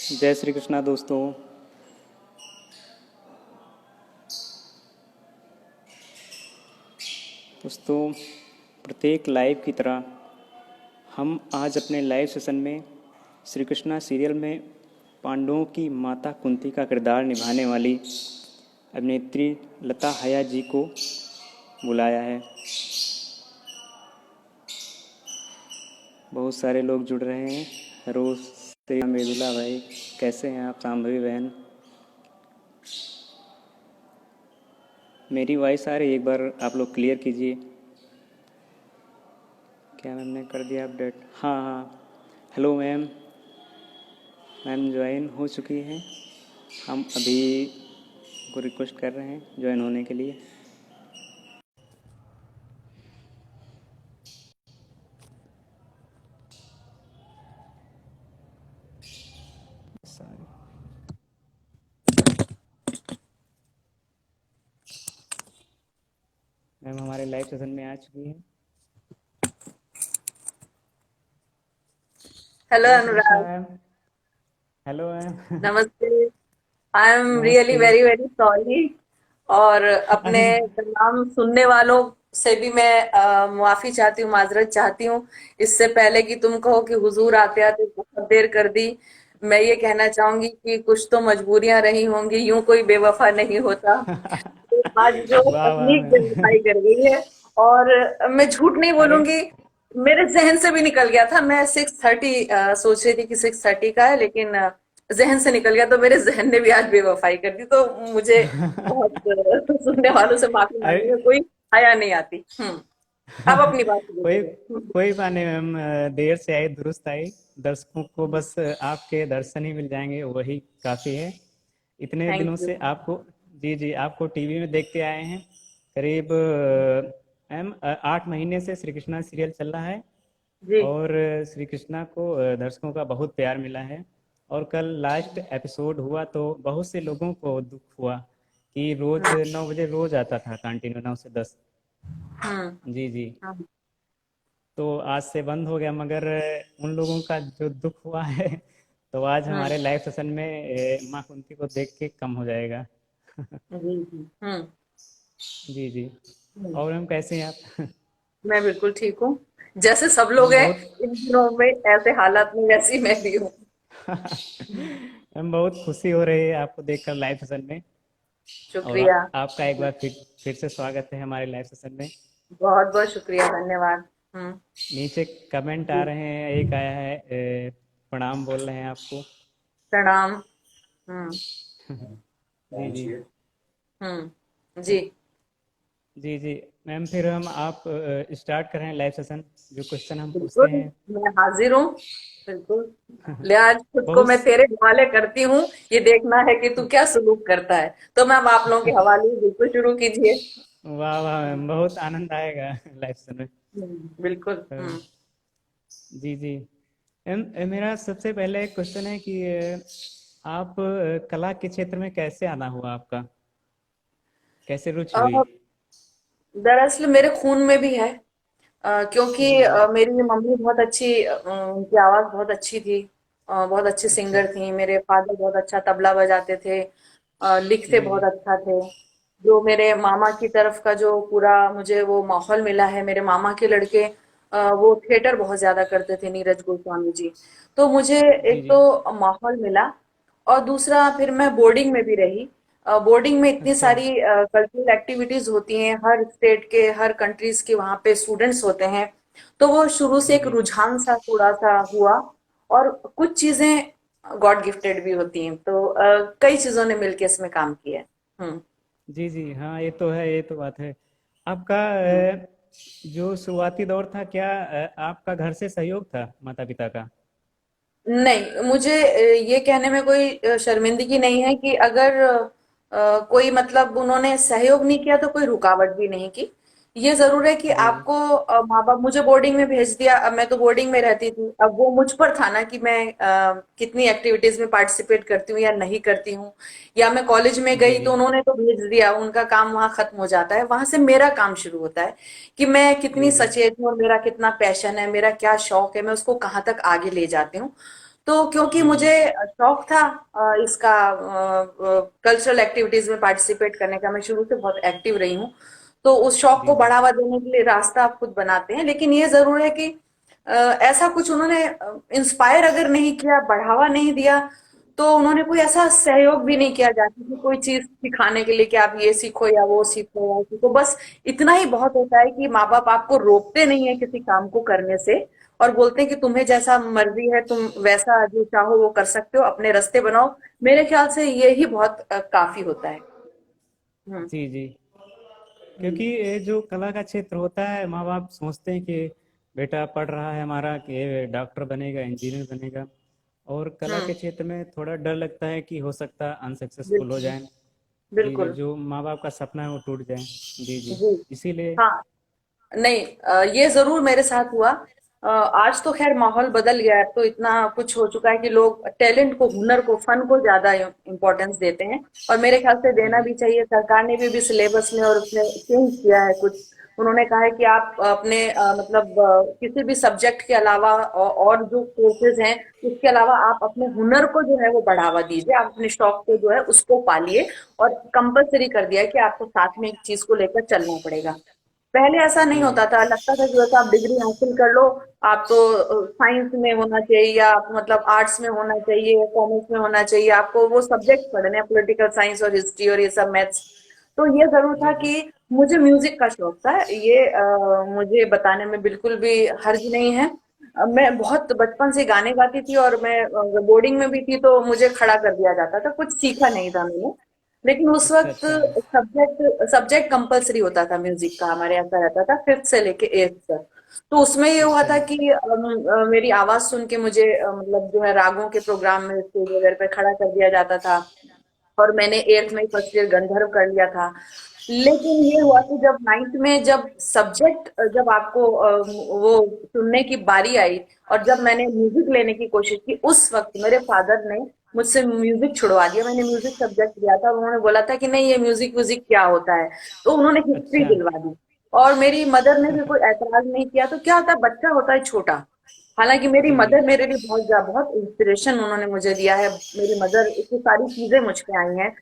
जय श्री कृष्णा दोस्तों। दोस्तों, प्रत्येक लाइव की तरह हम आज अपने लाइव सेशन में श्री कृष्णा सीरियल में पांडवों की माता कुंती का किरदार निभाने वाली अभिनेत्री लता हया जी को बुलाया है। बहुत सारे लोग जुड़ रहे हैं। रोज श्री मृदुला भाई, कैसे हैं आप? सांभवी बहन, मेरी वॉइस आ रही है? एक बार आप लोग क्लियर कीजिए। क्या मैम ने कर दिया अपडेट? हाँ हाँ, हेलो मैम। मैम ज्वाइन हो चुकी हैं। हम अभी को रिक्वेस्ट कर रहे हैं ज्वाइन होने के लिए। सॉरी मैम, हमारे लाइव सेशन में आ चुकी हैं। हेलो जय श्री कृष्णा अनुराग। मैम। Hello ma'am. नमस्ते। आई एम रियली नमस्ते। Very very sorry. और अपने अरे नाम सुनने वालों से भी मैं माफी चाहती हूँ, माजरत चाहती हूँ। इससे पहले कि तुम कहो कि हुजूर आते आते बहुत देर कर दी, मैं ये कहना चाहूंगी कि कुछ तो मजबूरियां रही होंगी, यूं कोई बेवफा नहीं होता। तो आज जो वाह वाह तकनीक मैम। बेवफाई कर गई है। और मैं झूठ नहीं अरे बोलूंगी, मेरे जहन से भी निकल गया था। मैं 6:30 सोच रही थी कि 6:30 का है, लेकिन जहन से निकल गया, तो मेरे जहन ने भी आज बेवफाई कर दी। तो मुझे बहुत सुनने वालों से माफी मांगने अरे में कोई हया नहीं आती। अब अपनी बात शुरू कोई करें। कोई बात नहीं मैम। देर से आई दुरुस्त आई। दर्शकों को बस आपके दर्शन ही मिल जाएंगे, वही काफ़ी है। इतने थैंक दिनों यू। से आपको, जी जी, आपको टीवी में देखते आए हैं। करीब मैम 8 महीने से श्री कृष्णा सीरियल चल रहा है। जी। और श्री कृष्णा को दर्शकों का बहुत प्यार मिला है। और कल लास्ट एपिसोड हुआ तो बहुत से लोगों को दुख हुआ कि रोज हम्म। 9 बजे रोज आता था कंटिन्यू, 9 से 10। हम्म। जी जी। हम्म। तो आज से बंद हो गया, मगर उन लोगों का जो दुख हुआ है तो आज हम्म। हमारे लाइव सेशन में माँ कुंती को देख के कम हो जाएगा। जी जी। जी जी। हम्म। और हम कैसे हैं आप? मैं बिल्कुल ठीक हूँ। जैसे सब लोग हम हैं बहुत इन दिनों में ऐसे हालात में, वैसी मैं भी हूँ। हम बहुत खुशी हो रही है आपको देखकर लाइव सेशन में। और शुक्रिया। आपका एक बार फिर से स्वागत है हमारे लाइव सेशन में। बहुत बहुत शुक्रिया, धन्यवाद। नीचे कमेंट आ जी। रहे हैं, एक आया है प्रणाम बोल रहे हैं आपको। प्रणाम। हम्म। जी जी। जी। जी जी। मैम, फिर हम आप स्टार्ट करें लाइव सेशन, जो क्वेश्चन हम पूछते बिल्कुल, हैं। मैं हाजिर हूँ। बिल्कुल। ले, आज खुद को बहुत मैं तेरे हवाले करती हूँ। ये देखना है कि तू क्या सलूक करता है। तो मैम, आप लोगों के हवाले से बिल्कुल शुरू कीजिए। वाह वाह मैम, बहुत आनंद आएगा लाइव सेशन में। बिल्कुल। अ, जी जी। मैम, मेरा सबसे पहले एक क्वेश्चन है कि आप कला के क्षेत्र में कैसे आना हुआ आपका? कैसे रुचि हुई? दरअसल मेरे खून में भी है। क्योंकि जी जी। मेरी मम्मी बहुत अच्छी, उनकी आवाज बहुत अच्छी थी। बहुत अच्छे अच्छा। सिंगर थी। मेरे फादर बहुत अच्छा तबला बजाते थे। लिखते जी बहुत जी। अच्छा थे। जो मेरे मामा की तरफ का जो पूरा मुझे वो माहौल मिला है, मेरे मामा के लड़के वो थिएटर बहुत ज्यादा करते थे, नीरज गोस्वामी जी। तो मुझे जी एक जी। तो माहौल मिला, और दूसरा फिर मैं बोर्डिंग में भी रही। बोर्डिंग में इतनी अच्छा। सारी कल्चरल एक्टिविटीज होती हैं, हर स्टेट के, हर कंट्रीज के वहाँ पे स्टूडेंट्स होते हैं। तो वो शुरू से जी एक जी। रुझान सा थोड़ा सा हुआ। और कुछ चीजें गॉड गिफ्टेड भी होती हैं, तो कई चीजों ने मिलके इसमें काम किया है। हम्म। जी जी। हाँ, ये तो है, ये तो बात है। आपका हम्म। जो शुरुआती दौर था, क्या आपका घर से सहयोग था माता पिता का? नहीं, मुझे ये कहने में कोई शर्मिंदगी नहीं है कि अगर कोई मतलब उन्होंने सहयोग नहीं किया तो कोई रुकावट भी नहीं की। ये जरूर है कि जी जी। आपको माँ बाप मुझे बोर्डिंग में भेज दिया। अब मैं तो बोर्डिंग में रहती थी, अब वो मुझ पर था ना कि मैं कितनी एक्टिविटीज में पार्टिसिपेट करती हूँ या नहीं करती हूँ। या मैं कॉलेज में जी गई जी। तो उन्होंने तो भेज दिया, उनका काम वहां खत्म हो जाता है। वहां से मेरा काम शुरू होता है कि मैं कितनी जी जी। सचेत हूँ और मेरा कितना पैशन है, मेरा क्या शौक है, मैं उसको कहाँ तक आगे ले जाती हूँ। तो क्योंकि जी जी मुझे शौक था इसका कल्चरल एक्टिविटीज में पार्टिसिपेट करने का, मैं शुरू से बहुत एक्टिव रही हूँ। तो उस शौक जी को जी बढ़ावा देने के लिए रास्ता आप खुद बनाते हैं, लेकिन ये जरूर है कि ऐसा कुछ उन्होंने इंस्पायर अगर नहीं किया, बढ़ावा नहीं दिया, तो उन्होंने कोई ऐसा सहयोग भी नहीं किया जाता कि कोई चीज सिखाने के लिए कि आप ये सीखो या वो सीखो या सीखो। बस इतना ही बहुत होता है कि माँ बाप आपको रोकते नहीं है किसी काम को करने से, और बोलते हैं कि तुम्हें जैसा मर्जी है तुम वैसा जो चाहो वो कर सकते हो, अपने रास्ते बनाओ। मेरे ख्याल से ये ही बहुत काफी होता है। हम्म। जी जी। क्योंकि हम्म। ये जो कला का क्षेत्र होता है, माँ बाप सोचते हैं कि बेटा पढ़ रहा है हमारा कि ये डॉक्टर बनेगा, इंजीनियर बनेगा। और कला हम्म। के क्षेत्र में थोड़ा डर लगता है कि हो सकता है अनसक्सेसफुल हो बिल्कुल। जाए। जी जी, बिल्कुल। जो माँ बाप का सपना है वो टूट जाए। जी जी। जी। इसीलिए। हाँ। नहीं, ये जरूर मेरे साथ हुआ। आज तो खैर माहौल बदल गया है, अब तो इतना कुछ हो चुका है कि लोग टैलेंट को, हुनर को, फन को ज्यादा इम्पोर्टेंस देते हैं। और मेरे ख्याल से जी देना जी। भी चाहिए। सरकार ने भी सिलेबस में और उसमें चेंज किया है कुछ। उन्होंने कहा है कि आप अपने मतलब किसी भी सब्जेक्ट के अलावा और जो कोर्सेज हैं उसके अलावा आप अपने हुनर को जो है वो बढ़ावा दीजिए, आप अपने शौक को जो है उसको पालिए। और कंपलसरी कर दिया है कि आपको साथ में एक चीज को लेकर चलना पड़ेगा। पहले ऐसा नहीं जी जी। होता था, लगता था कि बस आप डिग्री हासिल कर लो, आप तो साइंस में होना चाहिए या मतलब आर्ट्स में होना चाहिए, कॉमर्स में होना चाहिए, आपको वो सब्जेक्ट पढ़ने हैं, पॉलिटिकल साइंस और हिस्ट्री और ये सब मैथ्स। तो ये जरूर था जी जी। कि मुझे म्यूजिक का शौक था, ये मुझे बताने में बिल्कुल भी हर्ज नहीं है। मैं बहुत बचपन से गाने गाती थी, और मैं बोर्डिंग में भी थी, तो मुझे खड़ा कर दिया जाता था, कुछ सीखा नहीं था मैंने। लेकिन उस अच्छा वक्त अच्छा। सब्जेक्ट सब्जेक्ट कंपलसरी होता था म्यूजिक का, हमारे ऐसा रहता था फिफ्थ से लेके एट्थ तक। तो उसमें ये हुआ अच्छा था कि मेरी आवाज सुन के मुझे मतलब जो है रागों के प्रोग्राम में स्टेज वगैरह पे खड़ा कर दिया जाता था। और मैंने एट्थ में फर्स्ट ईयर गंधर्व कर लिया था। लेकिन ये हुआ कि जब नाइन्थ में जब सब्जेक्ट, जब आपको वो चुनने की बारी आई, और जब मैंने म्यूजिक लेने की कोशिश की, उस वक्त मेरे फादर ने मुझसे म्यूजिक छुड़वा दिया। मैंने म्यूजिक सब्जेक्ट लिया था, उन्होंने बोला था कि नहीं, ये म्यूजिक व्यूजिक क्या होता है। तो उन्होंने हिस्ट्री अच्छा। दिलवा दी। और मेरी मदर ने भी कोई ऐतराज नहीं किया। तो क्या होता है, बच्चा होता है छोटा। हालांकि मेरी जी जी। मदर मेरे लिए बहुत इंस्पिरेशन उन्होंने मुझे दिया है। मेरी मदर, इतनी सारी चीजें मुझ पे आई हैं,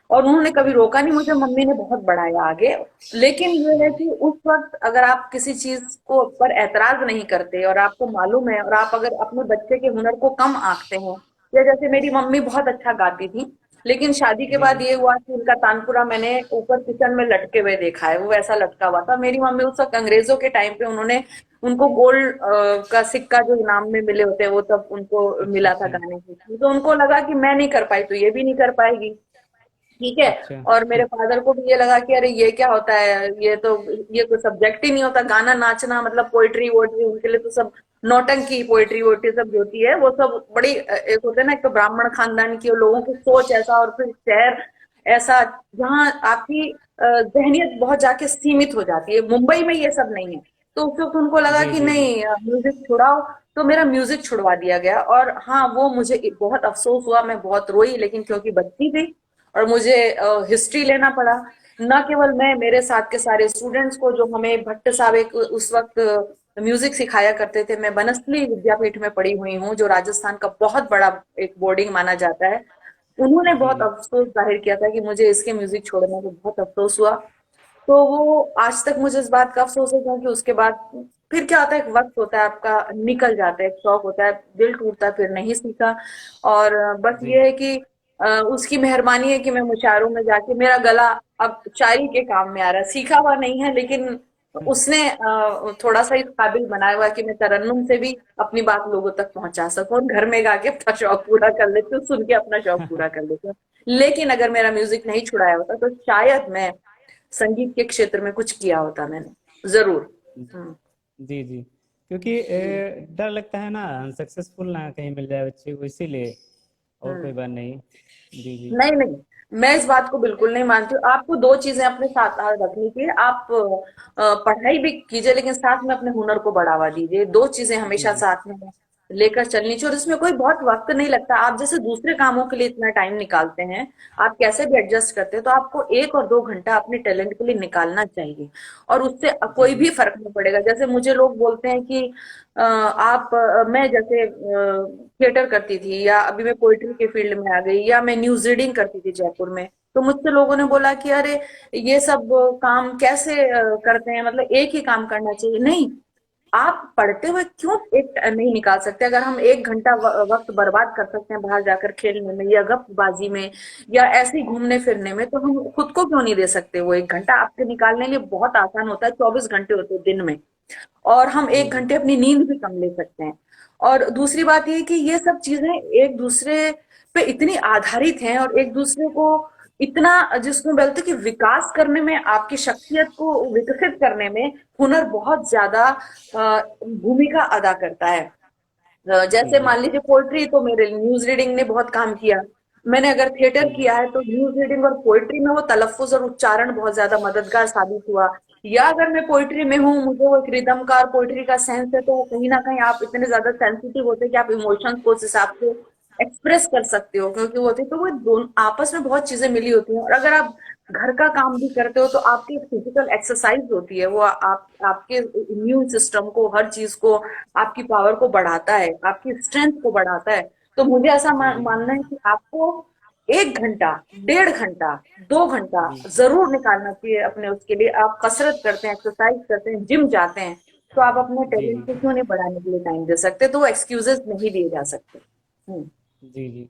और उन्होंने कभी जी जी। रोका नहीं मुझे, मम्मी ने बहुत बढ़ाया आगे। लेकिन ये है जी कि उस वक्त अगर आप किसी चीज को पर ऐतराज नहीं करते, और आपको मालूम है, और आप अगर अपने बच्चे के हुनर को कम आंकते हैं, या जैसे मेरी मम्मी बहुत अच्छा गाती थी, लेकिन शादी के जी बाद जी। ये हुआ कि उनका तानपुरा मैंने ऊपर किचन में लटके हुए देखा है, वो वैसा लटका हुआ था। मेरी मम्मी उस वक्त अंग्रेजों के टाइम पे, उन्होंने, उनको गोल्ड का सिक्का जो इनाम में मिले होते हैं वो तब उनको अच्छा मिला था अच्छा। गाने की। तो उनको लगा कि मैं नहीं कर पाई तो ये भी नहीं कर पाएगी। ठीक है। अच्छा। और मेरे फादर को भी ये लगा कि अरे ये क्या होता है, ये तो, ये कोई सब्जेक्ट ही नहीं होता, गाना नाचना मतलब पोइट्री वोट्री, उनके लिए तो सब नौटंकी, पोइट्री वोट्री सब जो होती है वो सब बड़ी एक होते हैं ना, एक तो ब्राह्मण खानदान की, और लोगों की सोच ऐसा, और फिर शहर ऐसा जहाँ आपकी जहनियत बहुत जाके सीमित हो जाती है। मुंबई में ये सब नहीं है। तो उस वक्त उनको लगा जी कि जी जी। नहीं, म्यूजिक छुड़ाओ। तो मेरा म्यूजिक छुड़वा दिया गया, और हाँ, वो मुझे बहुत अफसोस हुआ, मैं बहुत रोई, लेकिन क्योंकि बच्ची थी और मुझे हिस्ट्री लेना पड़ा। न केवल मैं, मेरे साथ के सारे स्टूडेंट्स को, जो हमें भट्ट साहब एक उस वक्त म्यूजिक सिखाया करते थे, मैं बनस्थली विद्यापीठ में पढ़ी हुई हूँ, जो राजस्थान का बहुत बड़ा एक बोर्डिंग माना जाता है। उन्होंने जी बहुत जी। अफसोस जाहिर किया था कि मुझे इसके म्यूजिक छोड़ने में बहुत अफसोस हुआ। तो वो आज तक मुझे इस बात का अफसोस है, क्योंकि उसके बाद फिर क्या होता है, एक वक्त होता है आपका, निकल जाता है, एक शौक होता है, दिल टूटता है, फिर नहीं सीखा। और बस जी ये है कि उसकी मेहरबानी है कि मैं मुशायरों में जाके, मेरा गला अब शायरी के काम में आ रहा है, सीखा हुआ नहीं है, लेकिन उसने थोड़ा सा इस काबिल बनाया हुआ है कि मैं तरन्नुम से भी अपनी बात लोगों तक पहुंचा सकूं, और घर में गा के अपना शौक पूरा कर लेती हूँ, सुन के अपना शौक पूरा कर लेती हूँ। लेकिन अगर मेरा म्यूजिक नहीं छुड़ाया होता तो शायद मैं संगीत के क्षेत्र में कुछ किया होता मैंने, जरूर। हम्म। जी जी। क्योंकि हम्म। डर लगता है ना अनसक्सेसफुल ना कहीं मिल जाए बच्चे को, इसीलिए। और कोई हम्म। बात नहीं। जी जी। नहीं नहीं, मैं इस बात को बिल्कुल नहीं मानती हूँ। आपको दो चीजें अपने साथ रखनी चाहिए। आप पढ़ाई भी कीजिए, लेकिन साथ में अपने हुनर को बढ़ावा दीजिए, दो चीजें जी हमेशा जी। साथ में लेकर चलनी चाहिए, और इसमें कोई बहुत वक्त नहीं लगता। आप जैसे दूसरे कामों के लिए इतना टाइम निकालते हैं, आप कैसे भी एडजस्ट करते हैं, तो आपको 1 और 2 घंटा अपने टैलेंट के लिए निकालना चाहिए, और उससे जी कोई जी भी फर्क नहीं पड़ेगा। जैसे मुझे लोग बोलते हैं कि मैं जैसे थिएटर करती थी, या अभी मैं पोइट्री के फील्ड में आ गई, या मैं न्यूज रीडिंग करती थी जयपुर में, तो मुझसे लोगों ने बोला कि अरे ये सब काम कैसे करते हैं, मतलब एक ही काम करना चाहिए। नहीं, आप पढ़ते हुए क्यों एक नहीं निकाल सकते? अगर हम 1 घंटा वक्त बर्बाद कर सकते हैं बाहर जाकर खेलने में, या गपबाजी में, या ऐसे ही घूमने फिरने में, तो हम खुद को क्यों नहीं दे सकते? वो 1 घंटा आपके निकालने के लिए बहुत आसान होता है, 24 घंटे होते हैं दिन में, और हम जी 1 घंटे जी अपनी नींद भी कम ले सकते हैं। और दूसरी बात ये कि ये सब चीजें एक दूसरे पे इतनी आधारित हैं, और एक दूसरे को इतना, जिसको बोलते हैं कि विकास करने में, आपकी शख्सियत को विकसित करने में हुनर बहुत ज्यादा भूमिका अदा करता है। जी जैसे जी मान लीजिए पोएट्री, तो मेरे न्यूज रीडिंग ने बहुत काम किया। मैंने अगर थिएटर जी जी किया है, तो न्यूज रीडिंग और पोएट्री में वो तलफ्फुज और उच्चारण बहुत ज्यादा मददगार साबित हुआ। या अगर मैं पोएट्री में हूँ, मुझे वो एक रिदम का और पोएट्री का सेंस है, तो वो कहीं ना कहीं आप इतने ज्यादा सेंसिटिव होते हैं कि आप इमोशंस को उस हिसाब से एक्सप्रेस कर सकते हो, क्योंकि वो होती है, तो वो दोनों आपस में बहुत चीजें मिली होती हैं। और अगर आप घर का काम भी करते हो, तो आपकी फिजिकल एक्सरसाइज होती है, वो आप आपके इम्यून सिस्टम को, हर चीज को, आपकी पावर को बढ़ाता है, आपकी स्ट्रेंथ को बढ़ाता है। तो मुझे ऐसा जी जी मानना है कि आपको 1 घंटा, 1.5 घंटा, 2 घंटा जी जरूर निकालना चाहिए अपने उसके लिए। आप कसरत करते हैं, एक्सरसाइज करते हैं, जिम जाते हैं, तो आप अपने जी टैलेंट जी को क्यों नहीं बढ़ाने के लिए टाइम दे सकते? तो वो एक्सक्यूजेस नहीं दिए जा सकते। जी जी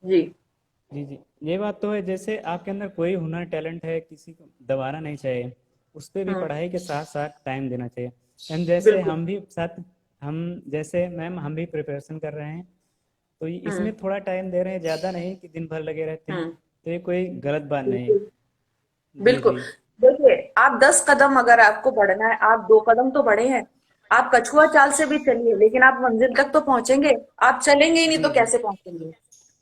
जी। जी जी ये बात तो है। जैसे आपके अंदर कोई हुनर टैलेंट है, किसी को दबाना नहीं चाहिए, उस पर भी हम्म। पढ़ाई के साथ साथ टाइम देना चाहिए। एंड जैसे बिल्कुल। हम भी साथ, हम जैसे मैम हम भी प्रिपरेशन कर रहे हैं, तो हम्म। इसमें थोड़ा टाइम दे रहे हैं, ज़्यादा नहीं कि दिन भर लगे रहते हैं, हम्म। तो ये कोई गलत बात नहीं है। बिल्कुल। जी बिल्कुल। जी देखिए, आप 10 कदम अगर आपको बढ़ना है, आप 2 कदम तो बढ़े हैं। आप कछुआ चाल से भी चलिए, लेकिन आप मंजिल तक तो पहुंचेंगे। आप चलेंगे ही नहीं जी तो जी कैसे पहुंचेंगे?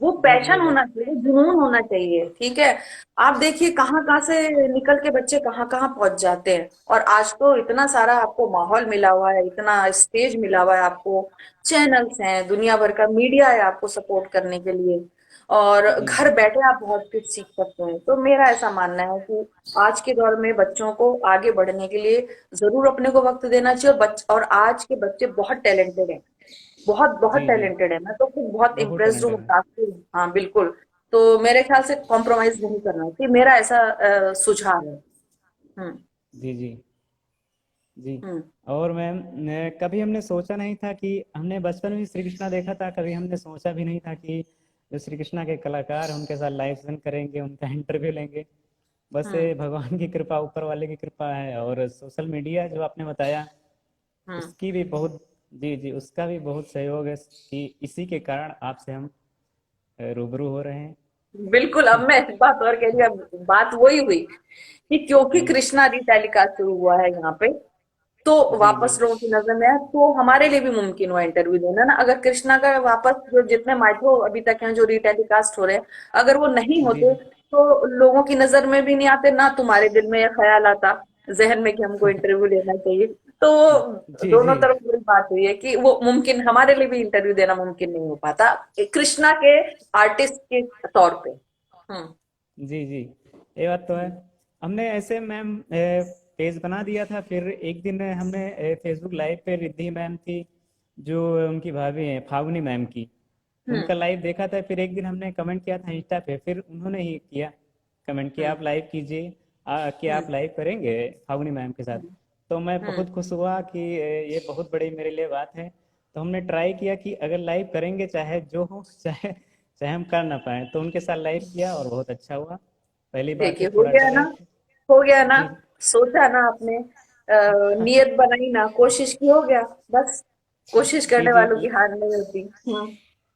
वो जी ये पैशन बात। होना चाहिए, जुनून होना चाहिए, ठीक है। आप देखिए कहाँ कहाँ से निकल के बच्चे कहाँ कहाँ पहुंच जाते हैं, और आज तो इतना सारा आपको माहौल मिला हुआ है, इतना स्टेज मिला हुआ है आपको, चैनल्स हैं, दुनिया भर का मीडिया है आपको सपोर्ट करने के लिए, और जी जी घर बैठे आप बहुत कुछ सीख सकते हैं। तो मेरा ऐसा मानना है कि आज के दौर में बच्चों को आगे बढ़ने के लिए जरूर अपने को वक्त देना चाहिए, और आज के बच्चे बहुत टैलेंटेड हैं, बहुत बहुत जी जी टैलेंटेड है। मैं तो खुद बहुत बहुत इम्प्रेस्ड हूँ, टैलेंटेड है। काफी हूँ। हाँ, बिल्कुल। तो मेरे ख्याल से कॉम्प्रोमाइज नहीं करना चाहिए, मेरा ऐसा सुझाव है। हम्म। जी जी जी। हम्म। और मैम कभी हमने सोचा नहीं था कि, हमने बचपन में श्री कृष्णा देखा था, कभी हमने सोचा भी नहीं था कि जो श्री कृष्णा के कलाकार हैं, उनके साथ लाइव सेशन करेंगे, उनका इंटरव्यू लेंगे। बस हम्म। ये भगवान की कृपा, ऊपर वाले की कृपा है, और सोशल मीडिया जो आपने बताया, हम्म। उसकी भी बहुत, जी जी उसका भी बहुत सहयोग है कि इसी के कारण आपसे हम रूबरू हो रहे हैं। बिल्कुल। अब मैं एक बात और कह रही हूँ, अब बात वही हुई कि क्योंकि जी कृष्णा री टेलीकास्ट शुरू हुआ है यहाँ पे, तो जी जी वापस लोगों की नजर में है, तो हमारे लिए भी मुमकिन हुआ इंटरव्यू देना ना। अगर कृष्णा का वापस जो जितने माइक्रो अभी तक हैं जो रीटेलीकास्ट हो रहे हैं, अगर वो नहीं जी होते, जी तो लोगों की नजर में भी नहीं आते, ना तुम्हारे दिल में यह ख्याल आता जहन में कि हमको इंटरव्यू लेना चाहिए। तो जी दोनों जी तरफ बुरी बात हुई है कि वो मुमकिन, हमारे लिए भी इंटरव्यू देना मुमकिन नहीं हो पाता कृष्णा के आर्टिस्ट के तौर पे। हम्म। जी जी ये बात तो है। हमने ऐसे मैम पेज बना दिया था, फिर एक दिन हमने फेसबुक लाइव पे, रिद्धि मैम थी जो उनकी भाभी हैं, फागुनी मैम की, हम्म। उनका लाइव देखा था। फिर एक दिन हमने कमेंट किया था इंस्टा पे, फिर उन्होंने ही किया कमेंट कि हम्म। आप लाइव कीजिए, कि हम्म। आप लाइव करेंगे फागुनी मैम के साथ। हम्म। तो मैं हम्म। बहुत खुश हुआ कि ये बहुत बड़ी मेरे लिए बात है। तो हमने ट्राई किया कि अगर लाइव करेंगे, चाहे जो हो, चाहे चाहे हम कर ना पाए, तो उनके साथ लाइव किया और बहुत अच्छा हुआ। पहली बार देखिए, फिर हो थोड़ा गया डर ना, रहे थे। हो गया ना। जी सोचा ना आपने, नियत बनाई ना, कोशिश की, हो गया। बस कोशिश जी करने जी वालों की हार नहीं होती। हम्म।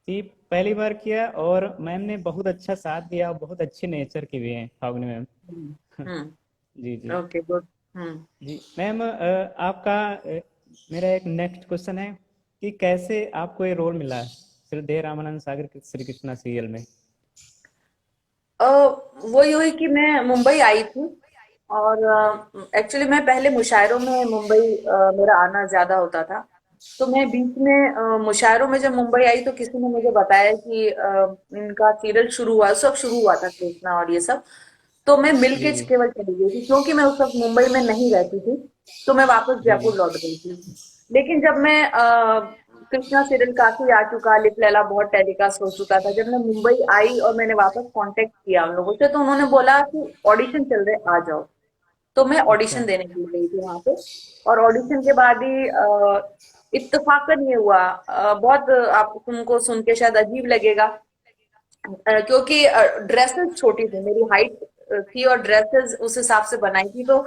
जी पहली बार किया, और मैम ने बहुत अच्छा साथ दिया, और बहुत अच्छे नेचर की भी हैं फागुनी मैम। हम्म। हम्म। जी जी ओके, गुड। हम्म। जी मैम, आपका मेरा एक नेक्स्ट क्वेश्चन है कि कैसे आपको ये रोल मिला श्री देव रामानंद सागर के श्री कृष्णा सीरियल में। अ, वही हुई कि मैं मुंबई आई थी, और एक्चुअली मैं पहले मुशायरों में मुंबई मेरा आना ज्यादा होता था। तो मैं बीच में मुशायरों में जब मुंबई आई तो किसी ने मुझे बताया कि इनका सीरियल शुरू हुआ, सब शुरू हुआ था कृष्णा और ये सब। तो मैं मिल जी के जी केवल चली गई थी क्योंकि मैं उस वक्त मुंबई में नहीं रहती थी। तो मैं वापस जी जी जयपुर लौट गई थी। लेकिन जब मैं कृष्णा सीरियल काफी आ चुका, लिप लैला बहुत टेलीकास्ट हो चुका था, जब मैं मुंबई आई और मैंने वापस कांटेक्ट किया उन लोगों से, तो उन्होंने बोला कि ऑडिशन चल रहे, आ जाओ। तो मैं अच्छा ऑडिशन देने के लिए गई थी वहां पे। और ऑडिशन के बाद ही इत्तेफाकन ये हुआ, बहुत आप तुमको सुन के शायद अजीब लगेगा, क्योंकि ड्रेसेस छोटी थी, मेरी हाइट थी और ड्रेसेस उस हिसाब से बनाई थी, तो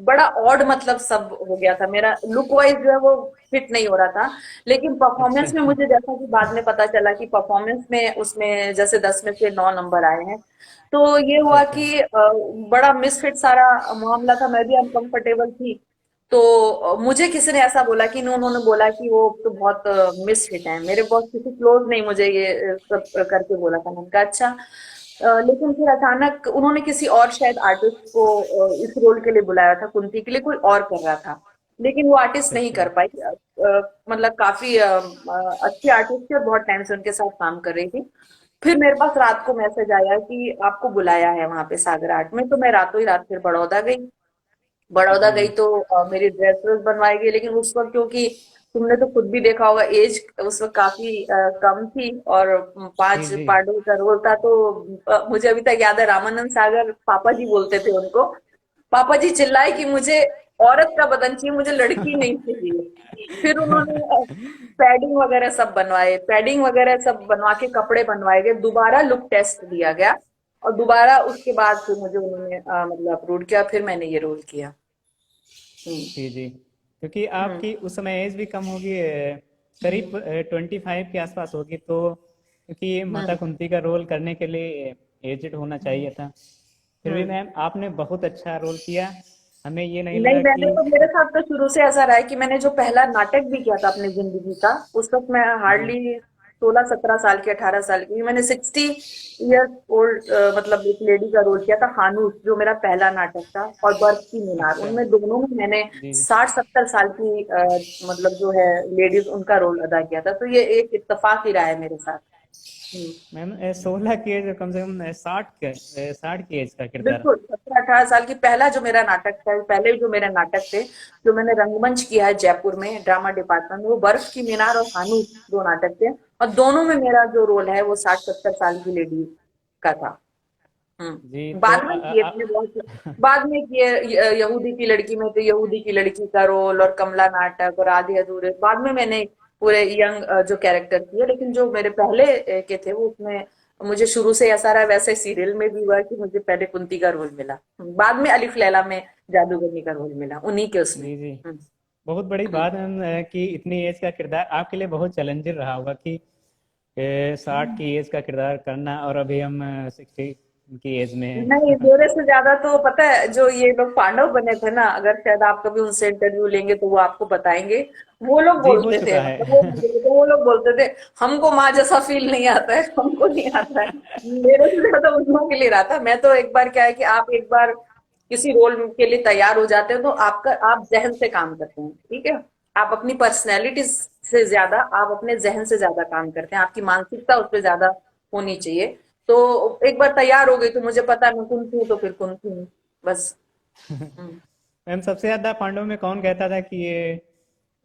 बड़ा ऑड मतलब सब हो गया था, मेरा लुक वाइज जो है वो फिट नहीं हो रहा था। लेकिन अच्छा परफॉर्मेंस में मुझे जैसा कि बाद में पता चला कि परफॉर्मेंस में उसमें जैसे 10 में से 9 नंबर आए हैं। तो ये अच्छा हुआ अच्छा कि बड़ा मिसफिट सारा मामला था, मैं भी अनकंफर्टेबल थी। तो मुझे किसी ने ऐसा बोला कि उन्होंने बोला कि वो तो बहुत मिसफिट है, मेरे बॉस किसी क्लोज नहीं मुझे ये सब करके बोला था। मैंने कहा अच्छा। लेकिन फिर अचानक उन्होंने किसी और शायद आर्टिस्ट को इस रोल के लिए बुलाया था, कुंती के लिए कोई और कर रहा था, लेकिन वो आर्टिस्ट नहीं अच्छा कर पाई। मतलब काफी अच्छी आर्टिस्ट थी और बहुत टाइम से उनके साथ काम कर रही थी। फिर मेरे पास रात को मैसेज आया कि आपको बुलाया है वहां पे सागर आर्ट में, तो मैं रातों ही रात फिर बड़ौदा गई। बड़ौदा जी गई जी तो मेरी ड्रेस व्रेस बनवाई गई, लेकिन उस वक्त क्योंकि तुमने तो खुद भी देखा होगा, एज उस वक्त काफी कम थी और जी पांच जी पांडवों का रोल था। तो मुझे अभी तक याद है, रामानंद सागर पापा जी बोलते थे उनको। पापा जी चिल्लाए कि मुझे औरत का बदन चाहिए, मुझे लड़की नहीं चाहिए। फिर उन्होंने पैडिंग वगैरह सब बनवाए, पैडिंग वगैरह सब बनवा के कपड़े बनवाए गए, दोबारा लुक टेस्ट दिया गया और दोबारा उसके बाद फिर मुझे उन्होंने मतलब अप्रूव किया, फिर मैंने ये रोल किया। हम्म। जी जी क्योंकि हम्म। आपकी उस समय एज भी कम होगी, करीब 25 के आसपास होगी, तो क्योंकि माता हम्म। कुंती का रोल करने के लिए एजड होना चाहिए था। फिर भी हम्म। मैम आपने बहुत अच्छा रोल किया। हमें ये नहीं नहीं, लगा मैंने कि तो, मेरे साथ तो शुरू से ऐसा रहा है कि मैंने जो पहला नाटक भी किया था अपनी जिंदगी का, उस वक्त मैं जी हार्डली 16-17 साल की, 18 साल की, मैंने 60 ईयर्स ओल्ड मतलब एक लेडी का रोल किया था, हानूस, जो मेरा पहला नाटक था, और बर्फ की मीनार, अच्छा उनमें दोनों में मैंने जी जी 60-70 साल की मतलब जो है लेडीज, उनका रोल अदा किया था। तो ये एक इत्तेफाक ही रहा है मेरे साथ। हम्म। मैम 16 की एज कम से कम 60 की एज का किरदार। बिल्कुल, 17-18 साल की, पहला जो मेरा नाटक था, पहले जो मेरे नाटक थे जो मैंने रंगमंच किया है जयपुर में ड्रामा डिपार्टमेंट में, वो बर्फ की मीनार और हानूस दो नाटक थे। और दोनों में मेरा जो रोल है वो 60-70 साल की लेडी का था। जी तो बाद में किए मैंने बहुत, बाद में किए यहूदी की लड़की में, तो यहूदी की लड़की का रोल और कमला नाटक और आधे अधूरे, बाद में मैंने पूरे यंग जो कैरेक्टर किए। लेकिन जो मेरे पहले के थे वो, उसमें मुझे शुरू से ऐसा रहा, वैसे सीरियल में भी हुआ कि मुझे पहले कुंती का रोल मिला, बाद में अलिफ लैला में जादूगरनी का रोल मिला, उन्हीं के उसमें। जी जी बहुत बड़ी बात है कि इतनी एज का किरदार आपके लिए बहुत चैलेंजिंग रहा होगा कि 60 की एज का किरदार करना, और अभी हम 60 की एज में नहीं, हैं। मेरे से ज्यादा तो पता है, जो ये लोग पांडव बने थे ना, अगर शायद आप कभी उनसे इंटरव्यू लेंगे तो वो आपको बताएंगे। वो लोग जी हो बोलते थे, चुका है। मतलब वो लोग बोलते थे, हमको माँ जैसा फील नहीं आता है, हमको नहीं आता है। मेरे से ज्यादा उन लोगों के लिए रहा था। मैं तो एक बार क्या है कि आप एक बार किसी रोल के लिए तैयार हो जाते हो तो आपका, आप जहन से काम करते हैं, ठीक है। आप अपनी पर्सनैलिटी से ज्यादा, आप अपने जहन से ज्यादा काम करते हैं, आपकी मानसिकता उस पर ज्यादा होनी चाहिए। तो एक बार तैयार हो गई तो मुझे पता मैं कौन हूँ, तो फिर कौन हूँ, बस। हम्म। मैम सबसे ज्यादा पांडव में कौन कहता था कि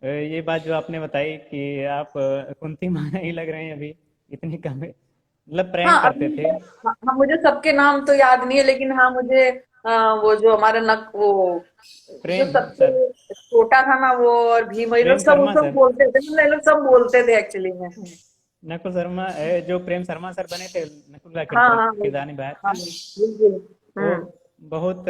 ये बात जो आपने बताई कि आप कुंती माँ नहीं लग रहे हैं अभी, इतनी कम है, मतलब हाँ, प्रैंक अभी करते थे। मुझे, हाँ, मुझे सबके नाम तो याद नहीं है, लेकिन हाँ मुझे वो जो हमारा नक, वो जो प्रेम सर, सबसे छोटा था ना, वो और भीम, ये लोग प्रेम सब शर्मा उसको सर, बोलते थे, मतलब ये लोग सब बोलते थे एक्चुअली में। नकुल शर्मा, जो प्रेम शर्मा सर बने थे, नकुल का हाँ किरदार हाँ किरदार निभाया हाँ था। बिल्कुल। वो हम्म। बहुत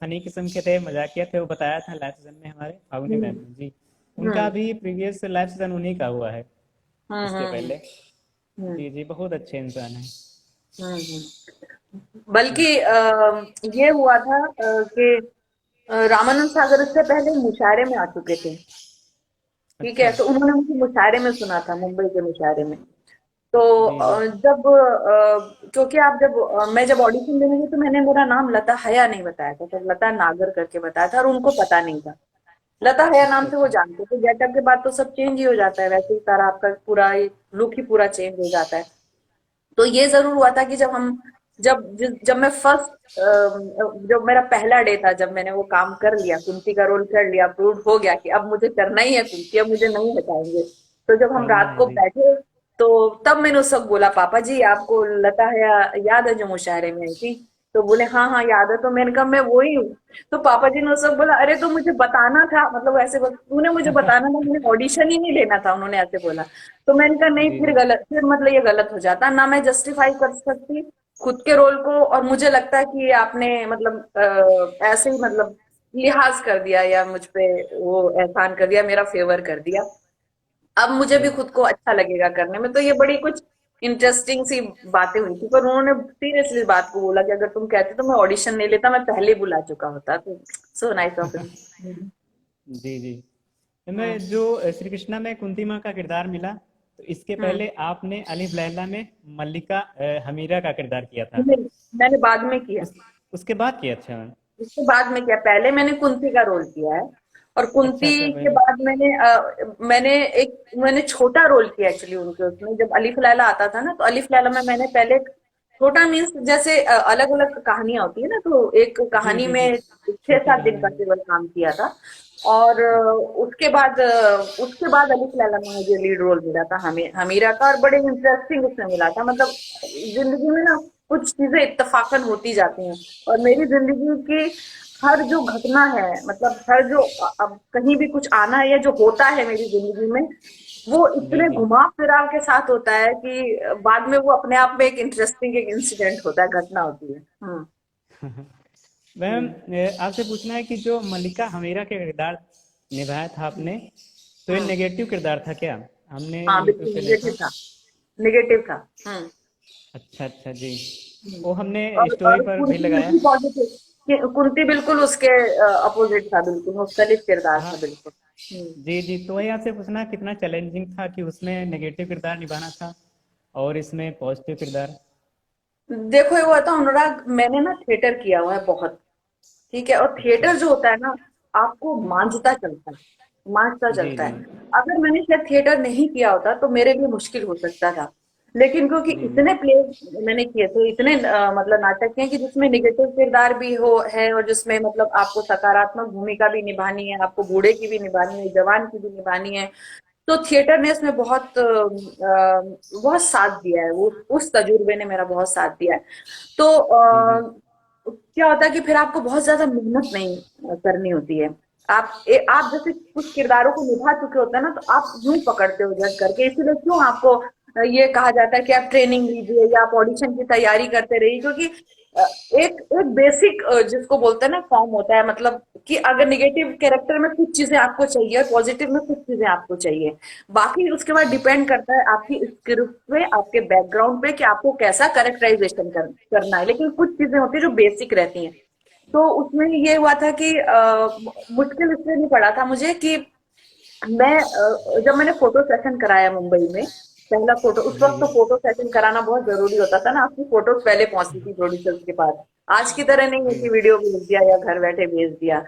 फनी किस्म के थे, मजाकिया थे। वो बताया था लाइव सेशन में हमारे फागुनी हम्म। मैम ने जी। उनका हम्म। भी प्रीवियस लाइव सेशन उन्हीं का हुआ है, हम्म। इसके हम्म। पहले। हम्म। जी जी बहुत अच्छे इंसान हैं। बल्कि ये हुआ था कि रामानंद सागर इससे पहले मुशायरे में आ चुके थे, ठीक है। अच्छा तो उन्होंने मुझे मुशायरे में सुना था, मुंबई के मुशायरे में। तो जी जी जब क्योंकि आप जब मैं जब ऑडिशन देने गई तो मैंने मेरा नाम लता हया नहीं बताया था, तो लता नागर करके बताया था और उनको पता नहीं था। लता हया नाम अच्छा से वो अच्छा। जानते थे। गेटअप के बाद तो सब चेंज ही हो जाता है, वैसे ही सारा आपका पूरा लुक ही पूरा चेंज हो जाता है। तो ये जरूर हुआ था कि जब मैं फर्स्ट, जब मेरा पहला डे था, जब मैंने वो काम कर लिया, कुंती का रोल कर लिया, प्रूव हो गया कि अब मुझे करना ही है कुंती, अब मुझे नहीं हटाएंगे। तो जब हम करना रात है को जी। बैठे, तो तब मैंने उस वक्त बोला, पापा जी आपको लता है याद है जो मुशायरे में आई थी? तो बोले हाँ हाँ याद है। तो मैंने कहा मैं वही हूँ। तो पापा जी ने उस वक्त बोला, अरे तो मुझे बताना था, मतलब ऐसे तूने मुझे बताना था, मुझे ऑडिशन ही नहीं लेना था, उन्होंने ऐसे बोला। तो मैंने कहा नहीं, जी फिर जी। गलत, फिर मतलब ये गलत हो जाता ना, मैं जस्टिफाई कर सकती खुद के रोल को। और मुझे लगता है कि आपने मतलब ऐसे ही मतलब लिहाज कर दिया या मुझ पे वो एहसान कर दिया, मेरा फेवर कर दिया। अब मुझे भी जी खुद को अच्छा लगेगा करने में। तो ये बड़ी कुछ इंटरेस्टिंग सी बातें हुई थी, पर उन्होंने सीरियसली बात को बोला कि अगर तुम कहते तो मैं ऑडिशन नहीं लेता, मैं पहले ही बुला चुका होता। तो सो नाइस ऑफ हिम। जी जी। मैं जो श्री कृष्णा में कुंती माँ का किरदार मिला, तो इसके हम्म। पहले आपने अलिफ लैला में मल्लिका हमीरा का किरदार किया था। नहीं, मैंने बाद में किया। उस उसके बाद किया। अच्छा। उसके बाद में किया, पहले मैंने कुंती का रोल किया है। और अच्छा कुंती अच्छा के पहले। बाद मैंने छोटा रोल किया एक्चुअली उनके उसमें। जब अलिफ लैला आता था ना, तो अलिफ लैला में मैंने पहले छोटा मीन्स जैसे अलग अलग कहानियां होती है ना, तो एक जी कहानी जी जी। में छह छोटी सात दिन कहानी का में। केवल काम किया था। और उसके बाद अलिफ लैला में मुझे लीड रोल मिला था, हमीरा का। और बड़े इंटरेस्टिंग उसमें मिला था। मतलब जिंदगी में ना कुछ चीजें इत्तेफाकन होती जाती हैं। और मेरी जिंदगी की हर जो घटना है, मतलब हर जो अब कहीं भी कुछ आना है या जो होता है मेरी जिंदगी में, वो जी इतने जी। घुमाव फिराव के साथ होता है कि बाद में वो अपने आप में एक इंटरेस्टिंग एक इंसिडेंट होता है, घटना होती है। मैम, हम्म। आपसे पूछना है कि जो मल्लिका हमीरा के किरदार निभाया था आपने, तो ये हम्म। नेगेटिव किरदार था क्या? हमने हाँ यूट्यूब बिल्कुल पे निगेटिव देखा। था। निगेटिव था। अच्छा अच्छा जी। हम्म। वो हमने स्टोरी और पर भी कुंती लगाया। बिल्कुल पॉजिटिव, कुंती बिल्कुल उसके अपोजिट था, बिल्कुल मुख्तलिफ किरदार हाँ था, बिल्कुल। जी जी। तो वही आपसे पूछना कितना चैलेंजिंग था कि उसमें नेगेटिव किरदार निभाना था और इसमें पॉजिटिव किरदार। देखो ये हुआ था अनुराग, मैंने ना थिएटर किया हुआ है बहुत। ठीक है, और अच्छा। थिएटर जो होता है ना, आपको मांझता चलता है, मांझता जी चलता जी। है। अगर मैंने शायद थिएटर नहीं किया होता तो मेरे लिए मुश्किल हो सकता था। लेकिन क्योंकि जी जी। इतने प्ले मैंने किए थे, इतने मतलब नाटक किए कि जिसमें निगेटिव किरदार भी हो है, और जिसमें मतलब आपको सकारात्मक भूमिका भी निभानी है, आपको बूढ़े की भी निभानी है, जवान की भी निभानी है। तो थिएटर ने इसमें बहुत साथ दिया है, वो उस तजुर्बे ने मेरा बहुत साथ दिया है। तो जी जी। क्या होता है कि फिर आपको बहुत ज्यादा मेहनत नहीं करनी होती है। आप जैसे कुछ किरदारों को निभा चुके होते हैं ना, तो आप यूं पकड़ते हो जज करके। इसीलिए क्यों आपको ये कहा जाता है कि आप ट्रेनिंग लीजिए या आप ऑडिशन की तैयारी करते रहिए, क्योंकि अ, एक एक बेसिक जिसको बोलते हैं ना फॉर्म होता है, मतलब कि अगर निगेटिव कैरेक्टर में कुछ चीजें आपको चाहिए और पॉजिटिव में कुछ चीजें आपको चाहिए। बाकी उसके बाद डिपेंड करता है आपकी स्क्रिप्ट पे, आपके बैकग्राउंड पे, कि आपको कैसा कैरेक्टराइजेशन करना है। लेकिन कुछ चीजें होती है जो बेसिक रहती हैं। तो उसमें ये हुआ था कि मुश्किल इसलिए नहीं पड़ा था मुझे कि जब मैंने फोटो सेशन कराया मुंबई में, पहला फोटो, उस जी वक्त जी। तो फोटो सेशन कराना बहुत जरूरी होता था ना, आपकी फोटोज पहले पहुंचती थी प्रोड्यूसर्स के पास। आज की तरह नहीं है जी। कि वीडियो भेज दिया या घर बैठे भेज दिया।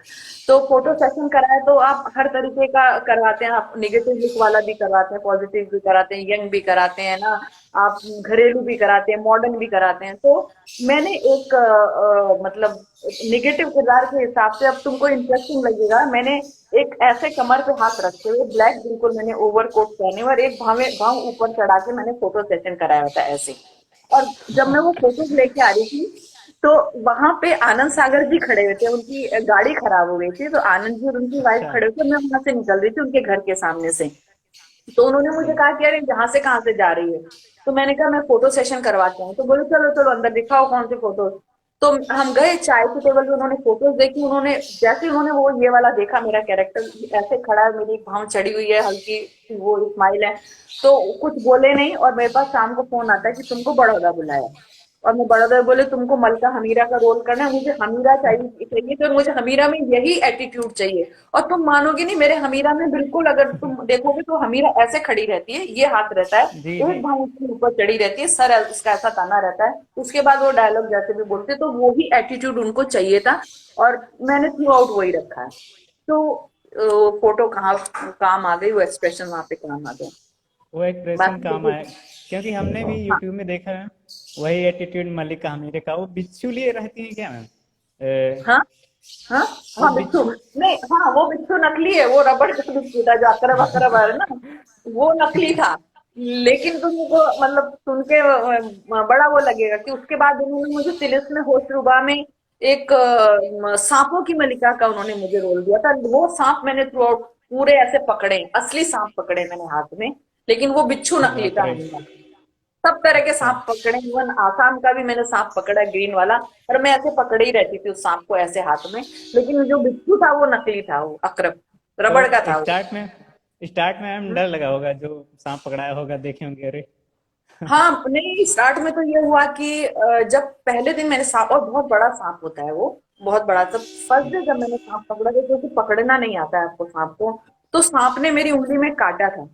तो फोटो सेशन कराया तो आप हर तरीके का करवाते हैं, आप निगेटिव लुक वाला भी करवाते हैं, पॉजिटिव भी कराते हैं, यंग भी कराते हैं ना, आप घरेलू भी कराते हैं, मॉडर्न भी कराते हैं। तो मैंने एक मतलब निगेटिव किरदार के हिसाब से, अब तुमको इंटरेस्टिंग लगेगा, मैंने एक ऐसे कमर पे हाथ रखते हुए ब्लैक बिल्कुल मैंने ओवर कोट पहने और एक भाव ऊपर चढ़ा के मैंने फोटो सेशन कराया था ऐसे। और जब मैं वो फोटोज लेके आ रही थी, तो वहां पे आनंद सागर जी खड़े हुए थे, उनकी गाड़ी खराब हो गई थी, तो आनंद जी और उनकी वाइफ अच्छा। खड़े थे, मैं वहां से निकल रही थी उनके घर के सामने से। तो उन्होंने मुझे जी। कहा कि अरे यहाँ से कहाँ से जा रही है? तो मैंने कहा मैं फोटो सेशन करवाती हूँ। तो बोले चलो चलो अंदर दिखाओ कौन सी फोटोज। तो हम गए चाय के टेबल पे, उन्होंने फोटोज देखी। उन्होंने जैसे उन्होंने वो ये वाला देखा, मेरा कैरेक्टर ऐसे खड़ा है, मेरी भाव चढ़ी हुई है, हल्की सी वो स्माइल है, तो कुछ बोले नहीं। और मेरे पास शाम को फोन आता है कि तुमको बड़ौदा बुलाया। और मैं बड़ौदा बोले तुमको मलका हमीरा का रोल करना है, मुझे हमीरा चाहिए तो मुझे हमीरा में यही एटीट्यूड चाहिए। और तुम मानोगे नहीं, मेरे हमीरा में बिल्कुल अगर तुम देखोगे तो हमीरा ऐसे खड़ी रहती है, ये हाथ रहता है, जी जी। एक भाव उसके ऊपर चढ़ी रहती है, सर उसका ऐसा ताना रहता है। उसके बाद वो डायलॉग जैसे भी बोलते, तो वो ही एटीट्यूड उनको चाहिए था। और मैंने थ्रू आउट वही रखा है। तो वो फोटो कहाँ काम आ गई, वो एक्सप्रेशन वहां पे काम आ गया। वो एक्सप्रेशन बाकी काम आया, क्योंकि हमने भी हाँ यूट्यूब में देखा है वही एटीट्यूड मल्लिका हमीरे का। वो बिच्छू लिए रहती है क्या मैम? हाँ हाँ वो हाँ बिच्छू, बिच्छू। नहीं हाँ वो बिच्छू नकली है, वो रबड़ का बिच्छू था जो अकरब अकरब है ना, वो नकली था। लेकिन तुमको मतलब सुन के बड़ा वो लगेगा कि उसके बाद उन्होंने मुझे तिलिस्म में होशरुबा में एक सांपों की मलिका का उन्होंने मुझे रोल दिया था। वो सांप मैंने थ्रू आउट पूरे ऐसे पकड़े, असली सांप पकड़े मैंने हाथ में, लेकिन वो बिच्छू नकली बाप था रे। हमारा। सब तरह के अच्छा। सांप पकड़े, इवन आसाम का भी मैंने सांप पकड़ा ग्रीन वाला, पर मैं ऐसे पकड़े ही रहती थी उस सांप को ऐसे हाथ में। लेकिन जो बिच्छू था वो नकली था, वो अकरब तो रबड़ का था वो। स्टार्ट में मैम डर लगा होगा, जो सांप पकड़ाया होगा देखे होंगे, अरे। हाँ नहीं, स्टार्ट में तो ये हुआ कि जब पहले दिन मैंने सांप, और बहुत बड़ा सांप होता है वो, बहुत बड़ा। जब फर्स्ट डे जब मैंने सांप पकड़ा था, क्योंकि पकड़ना नहीं आता है आपको सांप को, तो सांप ने मेरी उंगली में काटा था।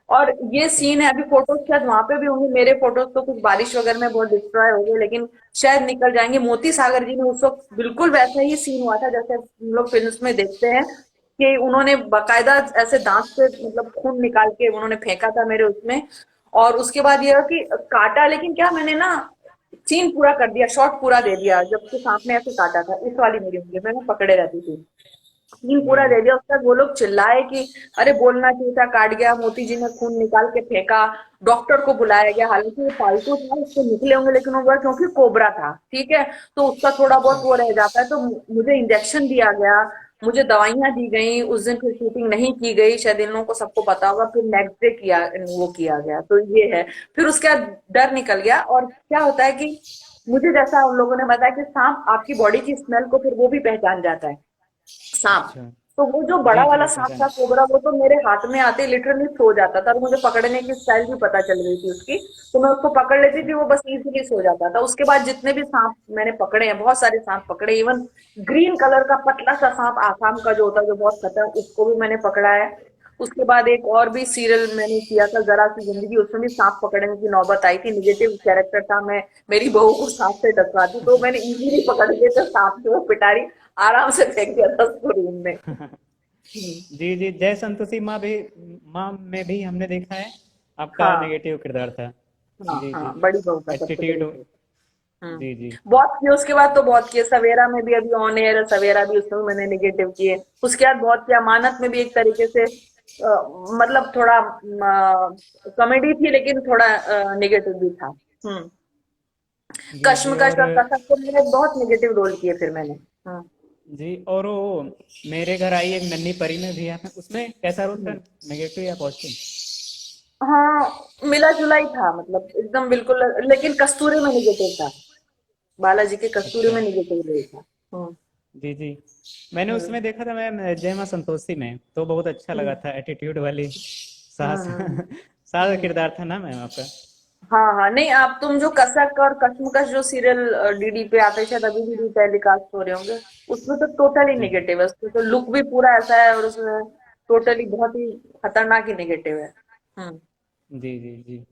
और ये अच्छा। सीन है, अभी फोटोज शायद वहां पे भी होंगे, मेरे फोटोज तो कुछ बारिश वगैरह में बहुत डिस्ट्रॉय हो गए, लेकिन शायद निकल जाएंगे। मोती सागर जी ने उस वक्त बिल्कुल वैसा ही सीन हुआ था जैसे हम लोग फिल्म में देखते हैं, कि उन्होंने बकायदा ऐसे दांत से मतलब खून निकाल के उन्होंने फेंका था मेरे उसमें। और उसके बाद ये हुआ कि काटा, लेकिन क्या मैंने ना सीन पूरा कर दिया, शॉट पूरा दे दिया, जब उसके सांप ने ऐसे काटा था इस वाली मेरी उंगली में, मैं पकड़े रहती थी, सीन जी पूरा जी। दे दिया। उसके बाद वो लोग चिल्लाए कि अरे बोलना चाहिए था, काट गया, मोती जी ने खून निकाल के फेंका। डॉक्टर को बुलाया गया, हालांकि वो पालतू था, उससे निकले होंगे, लेकिन वो हुआ क्योंकि कोबरा था, ठीक है, तो उसका थोड़ा बहुत अच्छा। वो रह जाता है। तो मुझे इंजेक्शन दिया गया, मुझे दवाइयां दी गई, उस दिन फिर शूटिंग नहीं की गई, शायद इन लोगों को सबको पता होगा। फिर नेक्स्ट डे किया, वो किया गया, तो ये है। फिर उसके बाद डर निकल गया। और क्या होता है कि मुझे जैसा उन लोगों ने बताया कि सांप आपकी बॉडी की स्मेल को फिर वो भी पहचान जाता है, सांप। अच्छा। तो वो जो बड़ा जी वाला जी, सांप पहचान। था कोबरा, वो तो मेरे हाथ में आते लिटरली सो जाता था, और मुझे पकड़ने की स्टाइल भी पता चल गई थी उसकी। तो मैं उसको पकड़ लेती थी, वो बस इजीली सो जाता था। उसके बाद जितने भी सांप मैंने पकड़े हैं, बहुत सारे सांप पकड़े, इवन ग्रीन कलर का पतला सा सांप आसाम का जो होता है जो बहुत खतरनाक, उसको भी मैंने पकड़ा है। उसके बाद एक और भी सीरियल मैंने किया था, जरा सी जिंदगी, उसमें भी सांप पकड़ने की नौबत आई थी। निगेटिव कैरेक्टर था, मैं मेरी बहू को सांप से डसवाती, तो मैंने इजीली पकड़ लिए थे सांप को, वो पिटारी आराम से फेंक दिया था उसको रूम में। हुँ। जी जी, जय संतोषी माँ में भी हमने देखा है आपका हाँ, नेगेटिव किरदार था। हाँ, जी जी। हाँ, बड़ी बहू का सबसे बड़ी एटीट्यूड। बहू। हुँ। जी जी। बहुत किए, उसके बाद तो बहुत किए, सवेरा में भी अभी ऑन एयर है, सवेरा भी उसमें भी मैंने नेगेटिव किए। उसके बाद बहुत किया, अमानत में भी एक तरीके से मतलब थोड़ा कॉमेडी थी, लेकिन थोड़ा नेगेटिव भी था। हुँ। जी जी। कश्मकश और और कसक को मैंने बहुत नेगेटिव रोल किए फिर मैंने। हुँ। जी, और वो मेरे घर आई एक नन्ही परी में भी है, उसमें कैसा रोल था, हुँ। नेगेटिव या पॉजिटिव? हाँ, मिला-जुला ही था, मतलब एकदम बिल्कुल, लेकिन कस्तूरी में नेगेटिव था। बालाजी के कस्तूरी अच्छा। में नेगेटिव रोल था। हुँ। जी जी। मैंने हुँ। उसमें देखा था मैम, जय माँ संतोषी में तो बहुत अच्छा हुँ। लगा था, एटीट्यूड वाली हुँ, सास हुँ, सास हुँ। किरदार था ना मैम आपका? हाँ, हाँ, नहीं आप तुम जो कसक और कशमकश जो सीरियल डीडी पे आते हैं, शायद अभी भी टेलीकास्ट हो रहे होंगे, उसमें तो टोटली जी नेगेटिव है, उसमें तो लुक भी पूरा ऐसा है, और उसमें टोटली बहुत ही खतरनाक ही नेगेटिव है। हम्म। जी जी जी।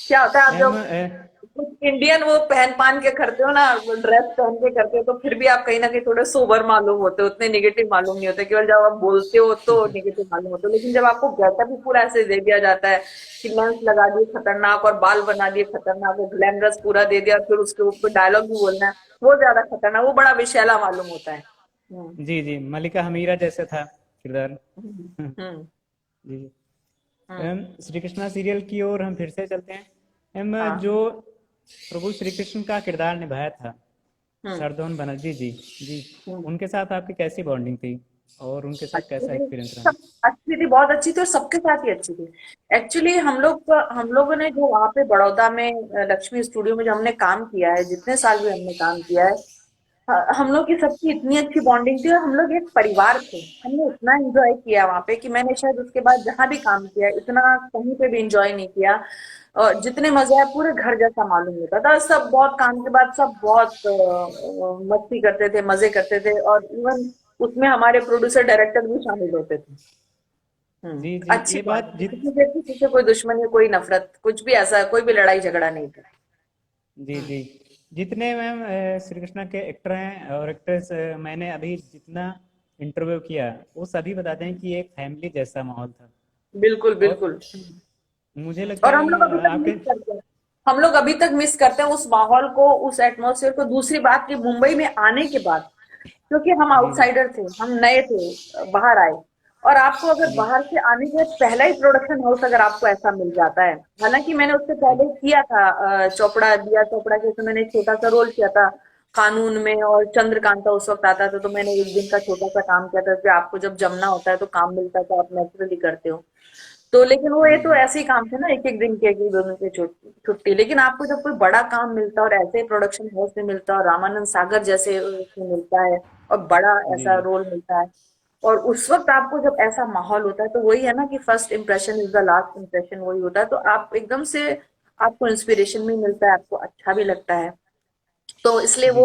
क्या होता है, आप मैम जब कुछ इंडियन वो पहन पान के करते हो ना, ड्रेस पहन के करते हो, तो फिर भी आप कहीं ना कहीं थोड़े सोबर मालूम होते हो, उतने नेगेटिव मालूम नहीं होते, केवल जब आप बोलते हो तो नेगेटिव मालूम होते हो। लेकिन जब आपको गेटअप भी पूरा ऐसे दे दिया जाता है कि लेंस लगा दिए खतरनाक और बाल बना दिए खतरनाक और ग्लैमरस पूरा दे दिया, फिर उसके ऊपर डायलॉग भी बोलना है, वो ज्यादा खतरनाक, वो बड़ा विषैला मालूम होता है। हम्म। जी जी, मलिका हमीरा जैसे था किरदार। हम्म। जी। हम्म। मैम, श्री कृष्णा सीरियल की ओर हम फिर से चलते हैं मैम। हाँ। जो प्रभु श्री कृष्ण का किरदार निभाया था हम्म। सरदोन बनर्जी जी जी, हम्म। उनके साथ आपकी कैसी बॉन्डिंग थी और उनके साथ अच्छी कैसा थी, एक्सपीरियंस रहा? सब अच्छी थी, बहुत अच्छी थी, और सबके साथ ही अच्छी थी। एक्चुअली हम लोगों ने जो वहाँ पे बड़ौदा में लक्ष्मी स्टूडियो में जो हमने काम किया है, जितने साल भी हमने काम किया है, हम लोग की सबकी इतनी अच्छी बॉन्डिंग थी, और हम लोग एक परिवार थे। हमने इतना एंजॉय किया वहाँ पे कि मैंने शायद उसके बाद जहाँ भी काम किया इतना कहीं पे भी एंजॉय नहीं किया। और जितने मजे आए पूरे घर जैसा मालूम होता था। सब बहुत काम के बाद सब बहुत मस्ती करते थे, मजे करते थे, और इवन उसमें हमारे प्रोड्यूसर डायरेक्टर भी शामिल होते थे। जी जी, अच्छी ये बात बात है, जित किसी से कोई दुश्मनी, कोई नफरत, कुछ भी ऐसा, कोई भी लड़ाई झगड़ा नहीं था। जी जी, जितने मैम श्री कृष्णा के एक्टर हैं और एक्ट्रेस, मैंने अभी जितना इंटरव्यू किया, वो सभी बताते हैं कि एक फैमिली जैसा माहौल था। बिल्कुल और बिल्कुल। मुझे लगता और है हम मैम लोग अभी तक आपके। मिस करते हैं, हम लोग अभी तक मिस करते हैं उस माहौल को, उस एटमॉस्फेयर को। दूसरी बात कि मुंबई में आने के बाद, क्योंकि हम जी जी आउटसाइडर थे, हम नए थे, बाहर आए। और आपको अगर जी बाहर से आने के बाद पहला ही प्रोडक्शन हाउस अगर आपको ऐसा मिल जाता है, हालांकि मैंने उससे जी पहले किया था चोपड़ा, दिया चोपड़ा के उसमें मैंने एक छोटा सा रोल किया था कानून में, और चंद्रकांता उस वक्त आता था, तो मैंने एक दिन का छोटा सा काम किया था कि आपको जब जमना होता है तो काम मिलता है तो आप नेचुरली करते हो। तो लेकिन वो ये जी तो जी ऐसे ही काम थे ना, एक एक दिन के, एक एक दो दिन की छुट्टी। लेकिन आपको जब कोई बड़ा काम मिलता है और ऐसे प्रोडक्शन हाउस में मिलता है और रामानंद सागर जैसे उसमें मिलता है और बड़ा जी ऐसा जी रोल मिलता है, और उस वक्त आपको जब ऐसा माहौल होता है, तो वही है ना कि first impression is the last impression, वही होता है। तो आप एकदम से, आपको इंस्पिरेशन भी मिलता है, आपको अच्छा भी लगता है। तो इसलिए जी जी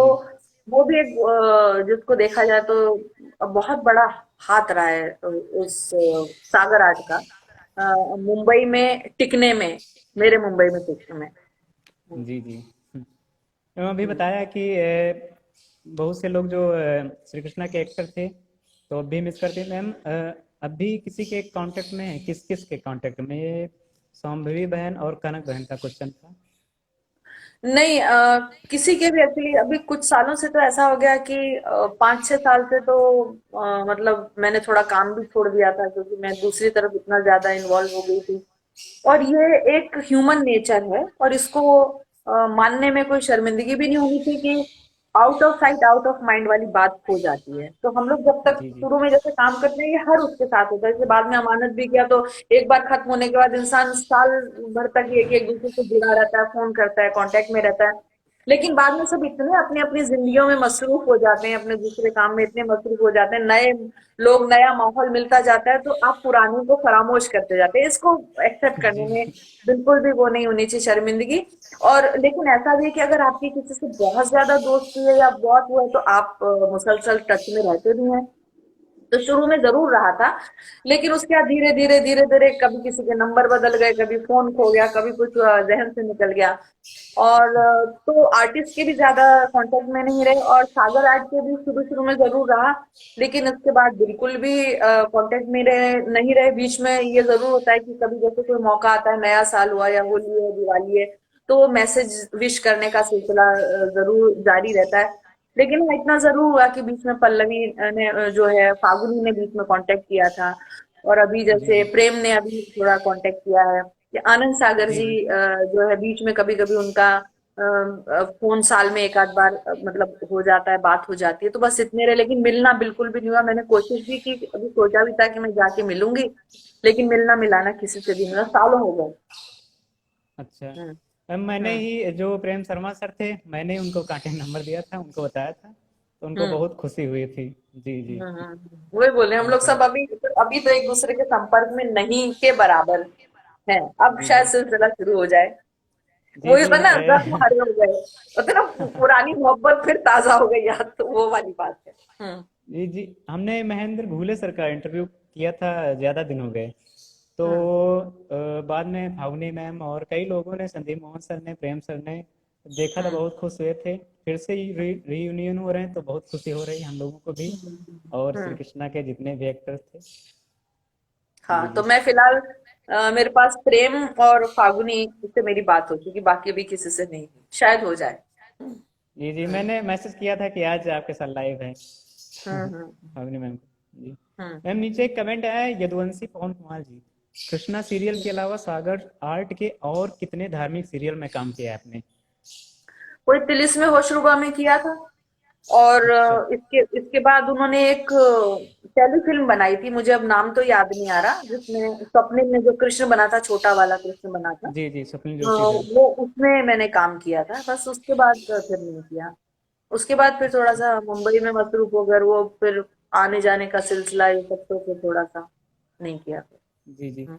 वो भी एक जिसको देखा जाए तो बहुत बड़ा हाथ रहा है उस सागर आर्ट का मुंबई में टिकने में, मेरे मुंबई में टिकने में। हम्म, जी जी मैम अभी हम्म। बताया कि बहुत से लोग जो श्री कृष्णा के एक्टर थे तो अब भी मिस करते हैं मैम। अभी किसी के कांटेक्ट में है, किस किस के कांटेक्ट में? ये शांभवी बहन और कनक बहन का क्वेश्चन था। नहीं, किसी के भी एक्चुअली अभी कुछ सालों से तो ऐसा हो गया कि 5-6 साल से तो मतलब मैंने थोड़ा काम भी छोड़ दिया था, क्योंकि मैं दूसरी तरफ इतना ज्यादा इन्वॉल्व हो गई थी। और ये एक ह्यूमन नेचर है, और इसको मानने में कोई शर्मिंदगी भी नहीं होनी चाहिए कि out of sight out of mind वाली बात हो जाती है। तो हम लोग जब तक जी जी शुरू में जैसे काम करते हैं, ये हर उसके साथ होता है। जैसे बाद में अमानत भी किया, तो एक बार खत्म होने के बाद इंसान साल भर तक ये कि एक दूसरे से जुड़ा रहता है, फोन करता है, कांटेक्ट में रहता है। लेकिन बाद में सब इतने अपनी अपनी जिंदगियों में मसरूफ हो जाते हैं, अपने दूसरे काम में इतने मसरूफ हो जाते हैं, नए लोग, नया माहौल मिलता जाता है, तो आप पुराने को फरामोश करते जाते हैं। इसको एक्सेप्ट करने जी में बिल्कुल भी वो नहीं होनी चाहिए, शर्मिंदगी। और लेकिन ऐसा भी है कि अगर आपकी किसी से बहुत ज्यादा दोस्ती है या बहुत वो है, तो आप मुसलसल टच में रहते भी हैं। तो शुरू में जरूर रहा था, लेकिन उसके बाद धीरे धीरे धीरे धीरे कभी किसी के नंबर बदल गए, कभी फोन खो गया, कभी कुछ जहन से निकल गया। और तो आर्टिस्ट के भी ज्यादा कांटेक्ट में नहीं रहे, और सागर आर्ट के भी शुरू शुरू में जरूर रहा, लेकिन उसके बाद बिल्कुल भी कांटेक्ट में रहे नहीं रहे। बीच में ये जरूर होता है कि कभी जैसे कोई मौका आता है, नया साल हुआ या होली है, दिवाली है, तो मैसेज विश करने का सिलसिला जरूर जारी रहता है। लेकिन हाँ, इतना जरूर हुआ कि बीच में पल्लवी ने जो है, फागुनी ने बीच में कांटेक्ट किया था, और अभी जी जैसे जी प्रेम ने अभी थोड़ा कांटेक्ट किया है। ये आनंद सागर जी जी जी जो है, बीच में कभी कभी उनका फोन साल में एक आध बार मतलब हो जाता है, बात हो जाती है, तो बस इतने रहे। लेकिन मिलना बिल्कुल भी नहीं हुआ। मैंने कोशिश भी की, अभी सोचा भी था कि मैं जाके मिलूंगी, लेकिन मिलना मिलाना किसी से भी नहीं हुआ, सालों हो गए। अच्छा हम्म, मैम, मैंने हम्म, ही जो प्रेम शर्मा सर थे, मैंने उनको कांटेक्ट नंबर दिया था, उनको बताया था, तो उनको हम्म, बहुत खुशी हुई थी। जी जी वही बोले हम लोग तो सब अभी तो एक दूसरे के संपर्क में नहीं के बराबर हैं। अब जी शायद जी सिलसिला शुरू हो जाए। जी वही जी बना, जख्म हरे हो गए, होता ना, पुरानी मोहब्बत फिर ताजा हो गई याद, तो वो वाली बात है। जी जी हमने महेंद्र घूले सर का इंटरव्यू किया था, ज़्यादा दिन हो गए। तो हम्म, बाद में फागुनी मैम और कई लोगों ने, संदीप मोहन सर ने, प्रेम सर ने देखा था, हम्म, बहुत खुश हुए थे। फिर से रीयूनियन हो रहे हैं तो बहुत खुशी हो रही है हम लोगों को भी, और श्री हम्म। कृष्णा के जितने भी एक्टर थे। जी हाँ, तो जी मैं फिलहाल मेरे पास प्रेम और फागुनी से मेरी बात हो चुकी, बाकी अभी किसी से नहीं हुई। शायद हो जाए। हम्म, जी जी हम्म, मैंने मैसेज किया था कि आज आपके साथ लाइव है हम्म, फागुनी मैम को। जी हम्म। मैम, नीचे एक कमेंट आया है, यदुवंशी पवन कुमार जी, कृष्णा सीरियल के अलावा सागर आर्ट के और कितने धार्मिक सीरियल में काम किया है आपने? कोई तिलिस्मे होशरुबा में किया था, और अच्छा इसके इसके बाद उन्होंने एक टेलीफिल्म बनाई थी, मुझे अब नाम तो याद नहीं आ रहा, जिसमें स्वप्निल ने जो कृष्ण बना था, छोटा वाला कृष्ण बना था। जी जी स्वप्निल जोशी सर। वो उसमें मैंने काम किया था, बस उसके बाद फिर नहीं किया। उसके बाद फिर थोड़ा अच्छा सा मुंबई में मसरूफ हो गए, वो फिर आने जाने का सिलसिला, ये सब, तो फिर थोड़ा सा नहीं किया फिर। जी जी हम्म,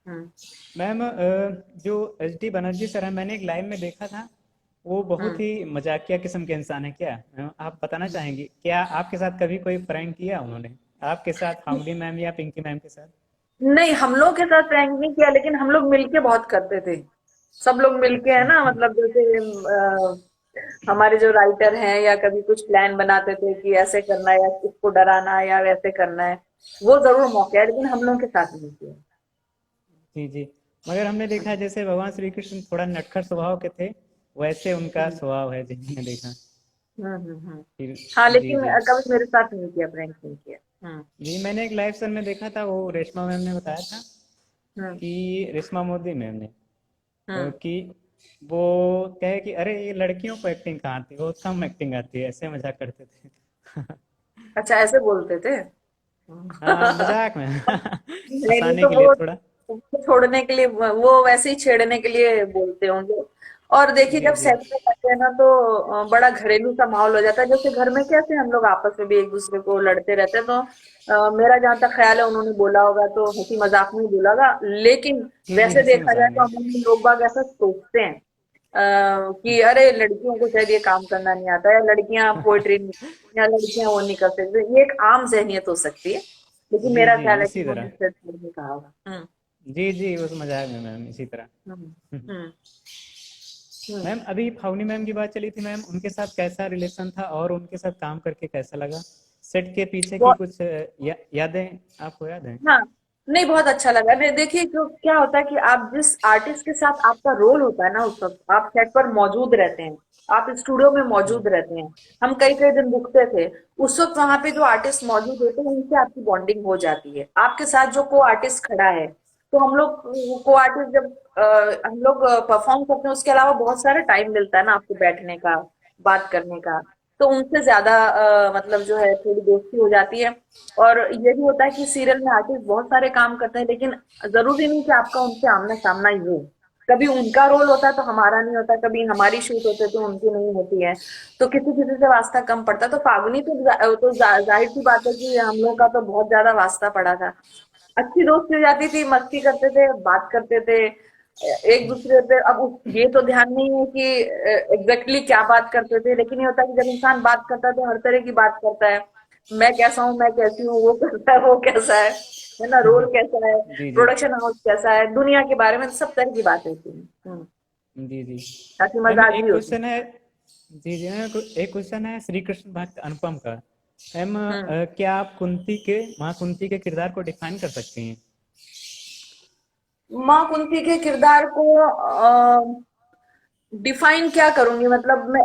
हम्म, मैम, जो एच डी बनर्जी सर हैं, मैंने एक लाइव में देखा था, वो बहुत हम्म, ही मजाकिया किस्म के इंसान है क्या? आप बताना चाहेंगे क्या आपके साथ कभी कोई प्रैंक किया उन्होंने, आपके साथ, फाउंडी मैम या पिंकी मैम के साथ? नहीं, हम लोग के साथ प्रैंक नहीं किया, लेकिन हम लोग मिलके बहुत करते थे। सब लोग मिलके, है अच्छा ना, मतलब जैसे हमारे जो राइटर हैं या कभी कुछ प्लान बनाते थे कि ऐसे करना है या इसको डराना है या वैसे करना है, वो जरूर मौके है, लेकिन हम लोगों के साथ नहीं किया। जी जी। मगर हमने देखा है जैसे भगवान श्री कृष्ण थोड़ा नटखट स्वभाव के थे, वैसे उनका हम्म स्वभाव है जो हमने देखा। हम्म। फिर हाँ, जी लेकिन जी। कभी मेरे साथ नहीं किया, प्रैंक नहीं किया। जी मैंने एक लाइव सेशन में देखा था, वो रेशमा मैम ने बताया था हम्म कि रेशमा मोदी मैम ने हम्म। कि वो कहे कि अरे ये लड़कियों को एक्टिंग कहाँ आती है, बहुत कम एक्टिंग आती है, ऐसे मजाक करते थे। अच्छा, ऐसे बोलते थे। हाँ मजाक में। नहीं नहीं, हंसाने तो के लिए वो थोड़ा। छोड़ने के लिए, वो वैसे ही छेड़ने के लिए बोलते होंगे। और देखिए, जी जब जी सेट पे करते हैं ना तो बड़ा घरेलू सा माहौल हो जाता है। जैसे घर में कैसे हम लोग आपस में भी एक दूसरे को लड़ते रहते हैं, तो मेरा जहां तक ख्याल है उन्होंने बोला होगा तो हंसी मजाक में ही बोला होगा, लेकिन जी जी, वैसे हंसी देखा मजाक जाए में। तो अमूमन लोग बाग ऐसा सोचते हैं कि अरे लड़कियों को शायद ये काम करना नहीं आता, या लड़कियां पोइट्री नहीं, या लड़कियां वो नहीं कर सकती। ये एक आम जहनियत हो सकती है, लेकिन जी मेरा जी ख्याल है कि इसी उन्होंने तरह। शायद नहीं कहा होगा। जी जी उस मजाक में मैम इसी तरह। हम्म हम्म हम्म। मैम अभी फाउनी मैम की बात चली थी, मैम उनके साथ कैसा रिलेशन था और उनके साथ काम करके कैसा लगा? सेट के पीछे की वो कुछ यादें आपको याद हैं? हाँ, नहीं, बहुत अच्छा लगा। देखिए, जो क्या होता है कि आप जिस आर्टिस्ट के साथ आपका रोल होता है ना, उस वक्त आप सेट पर मौजूद रहते हैं, आप स्टूडियो में मौजूद रहते हैं। हम कई कई दिन रुकते थे, उस वक्त वहां पे जो आर्टिस्ट मौजूद होते हैं उनसे आपकी बॉन्डिंग हो जाती है। आपके साथ जो को आर्टिस्ट खड़ा है, तो हम लोग को आर्टिस्ट जब हम लोग परफॉर्म करते हैं, उसके अलावा बहुत सारा टाइम मिलता है ना आपको बैठने का, बात करने का। तो उनसे ज्यादा मतलब जो है थोड़ी दोस्ती हो जाती है। और ये भी होता है कि सीरियल में आर्टिस्ट बहुत सारे काम करते हैं, लेकिन जरूरी नहीं कि आपका उनसे आमना सामना ही हो। कभी उनका रोल होता है तो हमारा नहीं होता, कभी हमारी शूट होते है तो उनकी नहीं होती है। तो किसी किसी से वास्ता कम पड़ता है। तो फागुनी तो जाहिर सी बात है कि हम लोग का तो बहुत ज्यादा वास्ता पड़ा था। अच्छी दोस्ती हो जाती थी, मस्ती करते थे, बात करते थे एक दूसरे पे। अब ये तो ध्यान नहीं है कि एग्जैक्टली क्या बात करते थे, लेकिन ये होता है कि जब इंसान बात करता है तो हर तरह की बात करता है। मैं कैसा हूँ, मैं कैसी हूँ, वो कैसा है, वो कैसा है ना, रोल कैसा है, जी जी प्रोडक्शन हाउस कैसा है, दुनिया के बारे में सब तरह की बातें होती हैं। जी जी। हंसी मैम मजाक भी एक होती क्वेश्चन है। जी जी मैम एक क्वेश्चन है श्री कृष्ण भक्त अनुपम का। मैम है। क्या आप कुंती के माँ कुंती के किरदार को डिफाइन कर सकती हैं? माँ कुंती के किरदार को डिफाइन क्या करूंगी, मतलब मैं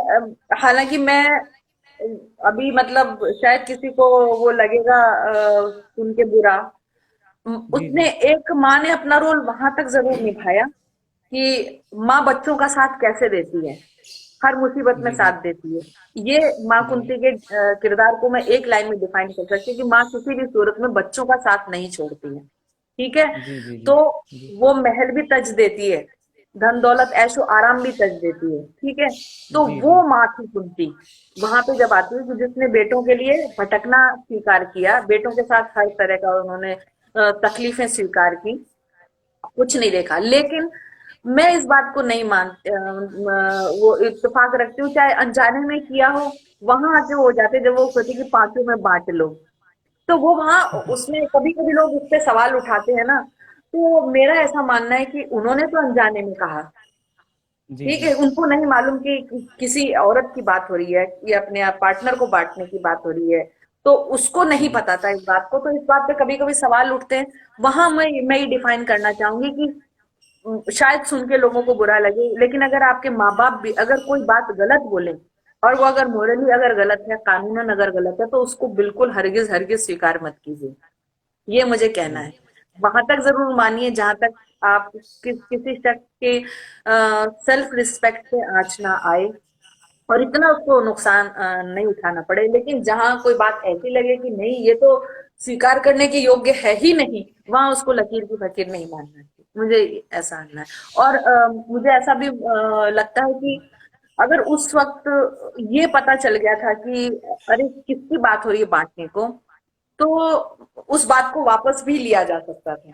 हालांकि मैं अभी मतलब शायद किसी को वो लगेगा सुन के बुरा। जी उसने जी एक माँ ने अपना रोल वहां तक जरूर निभाया कि माँ बच्चों का साथ कैसे देती है, हर मुसीबत में जी जी साथ देती है। ये माँ जी कुंती के किरदार को मैं एक लाइन में डिफाइन कर सकती हूँ कि माँ किसी भी सूरत में बच्चों का साथ नहीं छोड़ती है। ठीक है। जी जी जी तो जी वो महल भी तज देती है, धन दौलत ऐशो आराम भी तज देती है। ठीक है। तो जी वो जी माँ थी कुंती, वहां पे जब आती है कि जिसने बेटों के लिए भटकना स्वीकार किया, बेटों के साथ हर तरह का उन्होंने तकलीफें स्वीकार की, कुछ नहीं देखा। लेकिन मैं इस बात को नहीं वो इत्तेफाक रखती हूँ, चाहे अनजाने में किया हो, वहां आके हो जाते जब वो कहती कि पांचों में बांट लो। तो वो वहां उसमें कभी कभी लोग उस पे सवाल उठाते हैं ना, तो मेरा ऐसा मानना है कि उन्होंने तो अनजाने में कहा। जी ठीक जी है, उनको नहीं मालूम कि किसी औरत की बात हो रही है या अपने पार्टनर को बांटने की बात हो रही है। तो उसको नहीं जी पता था इस बात को, तो इस बात पे कभी कभी सवाल उठते हैं। वहां मैं ये डिफाइन करना चाहूंगी कि शायद सुन के लोगों को बुरा लगे, लेकिन अगर आपके माँ बाप भी अगर कोई बात गलत बोले, और वो अगर मोरली अगर गलत है, कानूनन अगर गलत है, तो उसको बिल्कुल हरगिज हरगिज स्वीकार मत कीजिए। ये मुझे कहना जी है। वहां तक जरूर मानिए जहां तक आप किसी शख्स के सेल्फ रिस्पेक्ट पे आंच ना आए, और इतना उसको नुकसान नहीं उठाना पड़े। लेकिन जहां कोई बात ऐसी लगे कि नहीं, ये तो स्वीकार करने के योग्य है ही नहीं, वहां उसको लकीर की फकीर नहीं मानना चाहिए, मुझे ऐसा मानना है। और मुझे ऐसा भी लगता है कि अगर उस वक्त ये पता चल गया था कि अरे किसकी बात हो रही है बांटने को, तो उस बात को वापस भी लिया जा सकता था।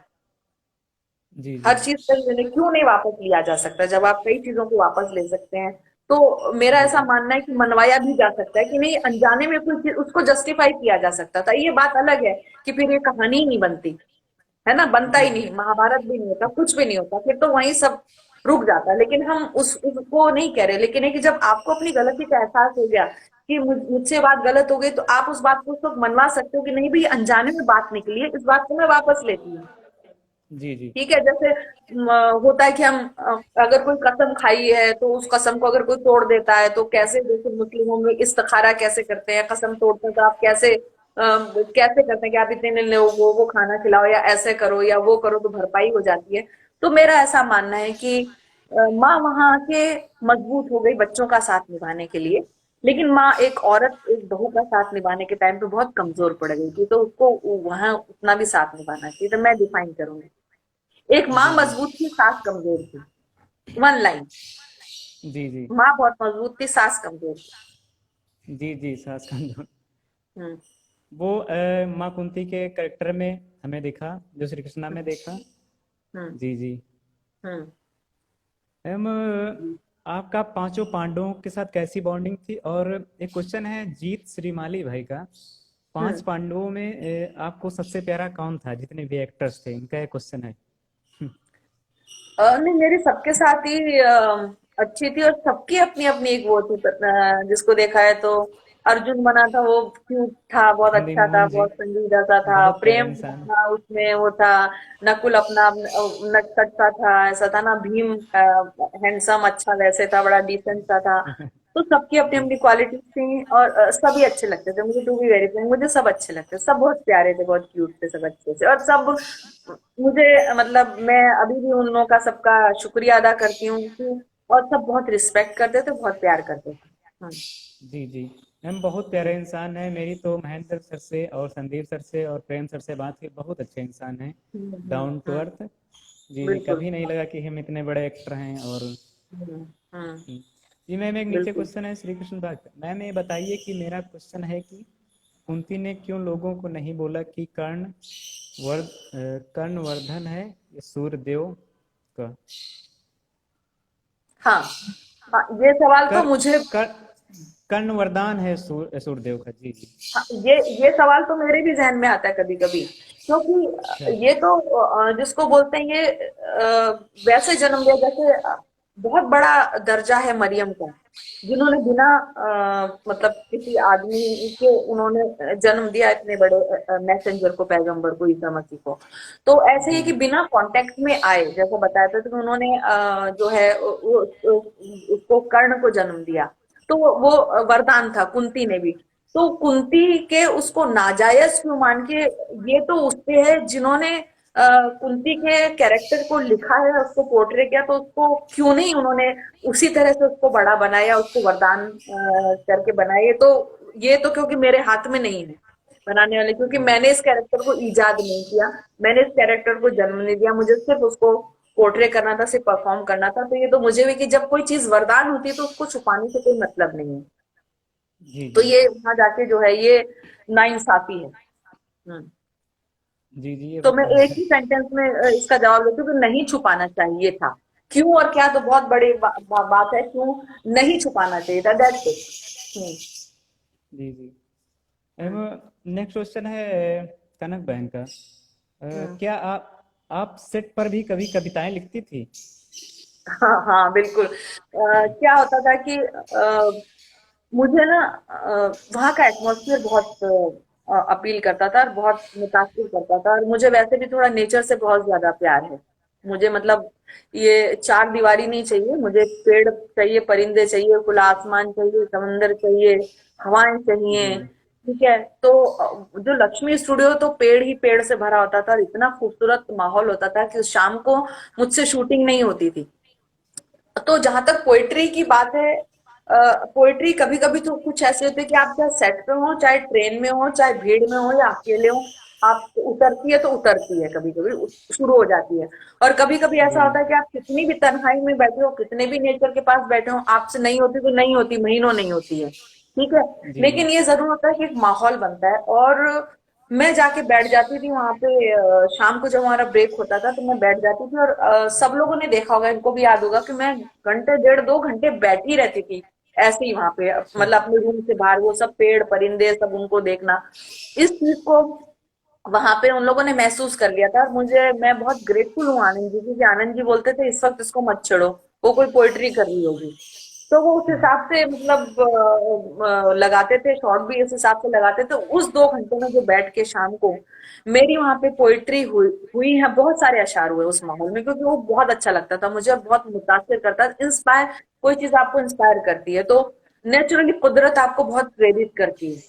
जी जी हर चीज पर क्यों नहीं वापस लिया जा सकता, जब आप कई चीजों को वापस ले सकते हैं। तो मेरा जी ऐसा जी मानना है कि मनवाया भी जा सकता है कि नहीं, अनजाने में कोई चीज उसको जस्टिफाई किया जा सकता था। ये बात अलग है कि फिर ये कहानी ही नहीं बनती, है ना, बनता जी ही जी नहीं, महाभारत भी नहीं होता, कुछ भी नहीं होता, फिर तो वही सब रुक जाता। लेकिन हम उसको नहीं कह रहे, लेकिन है कि जब आपको अपनी गलती का एहसास हो गया कि मुझसे बात गलत हो गई, तो आप उस बात को उस वक्त मनवा सकते हो कि नहीं भाई, अनजाने में बात निकली है, इस बात को मैं वापस लेती हूँ। जी जी। ठीक है, जैसे होता है कि हम अगर कोई कसम खाई है तो उस कसम को अगर कोई तोड़ देता है, तो कैसे, जैसे मुस्लिमों में इस्तिखारा कैसे करते हैं, कसम तोड़ते हैं तो आप कैसे करते हैं कि आप इतने लोगों को वो खाना खिलाओ या ऐसे करो या वो करो तो भरपाई हो जाती है। तो मेरा ऐसा मानना है कि माँ वहां के मजबूत हो गई बच्चों का साथ निभाने के लिए, लेकिन माँ एक औरत एक बहू का साथ निभाने के टाइम पे बहुत कमजोर पड़ गई थी, तो उसको वहां उतना भी साथ निभाना चाहिए। तो मैं डिफाइन करूंगी, एक माँ जी जी। मजबूत थी, सास कमजोर थी। One line. जी जी। माँ बहुत मजबूत थी, सास कमजोर थी। जी जी, सास कंदूर। हम्म। वो माँ कुंती के करेक्टर में हमें दिखा, जो श्री कृष्णा में हम्म। देखा। हम्म। जी जी। हम्म। मैम, आपका पांचों पांडवों के साथ कैसी बॉन्डिंग थी? और एक क्वेश्चन है जीत श्रीमाली भाई का, पांच हम्म। पांडवों में आपको सबसे प्यारा कौन था, जितने भी एक्टर्स थे? इनका एक क्वेश्चन है। नहीं, मेरी सबके साथ ही अच्छी थी, और सबकी अपनी अपनी एक वो थी। जिसको देखा है तो अर्जुन बना था, वो क्यूट था, बहुत हिंदी अच्छा था, मोहन जी, बहुत संजीदा सा था। बहुत प्यारे प्रेम इंसान। था उसमें, वो था। नकुल अपना नटखट सा था, ऐसा था ना। भीम हैंडसम अच्छा वैसे था, बड़ा डिसेंट सा था। तो सबकी अपनी जी अपनी क्वालिटीज थी, और सभी अच्छे लगते थे मुझे। टू बी वेरी फ्रैंक, मुझे सब अच्छे लगते थे, सब बहुत प्यारे थे, बहुत क्यूट थे, सब अच्छे थे, और सब मुझे, मतलब मैं अभी भी उन लोगों का सबका शुक्रिया अदा करती हूँ कि, और सब बहुत रिस्पेक्ट करते थे, बहुत प्यार करते थे। जी जी। मैम, बहुत प्यारे इंसान है। मेरी तो महेंद्र सर से और संदीप सर से और प्रेम सर से बात हुई, बहुत अच्छे इंसान हैं, डाउन टू अर्थ। जी जी, बिल्कुल। कभी नहीं लगा कि हम इतने बड़े एक्टर हैं। और हम्म। हम्म। जी मैम, एक नीचे बिल्कुल। क्वेश्चन है श्री कृष्ण भक्त। मैम ये बताइए कि मेरा क्वेश्चन है कि कुंती ने क्यों लोगों को नहीं बोला कि कर्णवर्धन है ये सूर्यदेव का? हाँ। हाँ, ये सवाल तो कर मुझे, कर कर्ण वरदान है सूर्यदेव का। जी जी। हाँ, ये सवाल तो मेरे भी जहन में आता है कभी कभी, क्योंकि अच्छा। ये तो जिसको बोलते हैं ये वैसे जन्म दिया जैसे बहुत बड़ा दर्जा है मरियम का, जिन्होंने बिना मतलब किसी आदमी के उन्होंने जन्म दिया, इतने बड़े मैसेंजर को, पैगंबर को, ईसा मसीह को। तो ऐसे ही जी कि जी। बिना कांटेक्ट में आए, जैसे बताया था, तो उन्होंने जो है उसको कर्ण को जन्म दिया। तो वो वरदान था कुंती ने भी। तो कुंती के उसको नाजायज क्यों मान के, ये तो उससे है जिन्होंने कुंती के कैरेक्टर को लिखा है, उसको पोर्ट्रे किया, तो उसको क्यों नहीं उन्होंने उसी तरह से उसको बड़ा बनाया, उसको वरदान करके बनाया। ये तो क्योंकि मेरे हाथ में नहीं है बनाने वाले, क्योंकि जी जी। मैंने इस कैरेक्टर को ईजाद नहीं किया, मैंने इस कैरेक्टर को जन्म नहीं दिया, मुझे सिर्फ उसको पोर्ट्रे करना था, सिर्फ परफॉर्म करना था। तो ये तो मुझे भी कि जब कोई चीज वरदान होती है तो उसको छुपाने से कोई मतलब नहीं है। जी तो जी। ये वहां जाके जो है ये नाइंसाफी है। हम्म। जी जी, ये तो बात मैं तो एक है। ही सेंटेंस में इसका जवाब देती हूँ कि नहीं छुपाना चाहिए था। क्यों और क्या तो बहुत बड़ी बात है, क्यों नहीं छुपाना चाहिए था, दैट्स इट। हम्म। जी जी। हम्म। नेक्स्ट क्वेश्चन है कनक बहन का। हम्म। क्या आप सेट पर भी कभी कविताएं लिखती थी? हाँ हाँ, बिल्कुल। क्या होता था कि मुझे ना वहाँ का एटमॉस्फेयर बहुत अपील करता था, और बहुत मुतासिर करता था, और मुझे वैसे भी थोड़ा नेचर से बहुत ज्यादा प्यार है। मुझे मतलब ये चार दीवारी नहीं चाहिए, मुझे पेड़ चाहिए, परिंदे चाहिए, खुला आसमान चाहिए, समंदर चाहिए, हवाएं जी चाहिए। ठीक है। तो जो लक्ष्मी स्टूडियो, तो पेड़ ही पेड़ से भरा होता था, और इतना खूबसूरत माहौल होता था कि उस शाम को मुझसे शूटिंग नहीं होती थी। तो जहां तक पोइट्री की बात है, पोइट्री कभी कभी तो कुछ ऐसे होते हैं कि आप चाहे सेट पे हो, चाहे ट्रेन में हो, चाहे भीड़ में हो, या अकेले हो, आप उतरती है तो उतरती है, कभी कभी शुरू हो जाती है। और कभी कभी जी। ऐसा होता है कि आप कितनी भी तन्हाई में बैठे हो, कितने भी नेचर के पास बैठे हो, आपसे नहीं होती तो नहीं होती, महीनों नहीं होती है। ठीक है। जी जी। लेकिन ये जरूर होता है कि एक माहौल बनता है, और मैं जाके बैठ जाती थी वहां पे। शाम को जब हमारा ब्रेक होता था तो मैं बैठ जाती थी, और सब लोगों ने देखा होगा, इनको भी याद होगा कि मैं घंटे, डेढ़, 2 घंटे बैठी रहती थी ऐसे ही वहां पे, अच्छा। मतलब अपने रूम से बाहर वो सब पेड़ परिंदे सब उनको देखना। इस चीज को वहां पे उन लोगों ने महसूस कर लिया था। और मैं बहुत ग्रेटफुल हूँ आनंद जी की, कि आनंद जी बोलते थे इस वक्त इसको मत छेड़ो, वो कोई पोइट्री कर रही होगी। तो वो उस हिसाब से मतलब लगाते थे, शॉर्ट भी इस हिसाब से लगाते थे। उस 2 घंटे में जो बैठ के शाम को मेरी वहां पे पोइट्री हुई है, बहुत सारे अशार हुए उस माहौल में, क्योंकि वो बहुत अच्छा लगता था मुझे और बहुत मुतासिर करता था। इंस्पायर, कोई चीज आपको इंस्पायर करती है तो नेचुरली कुदरत आपको बहुत प्रेरित करती है,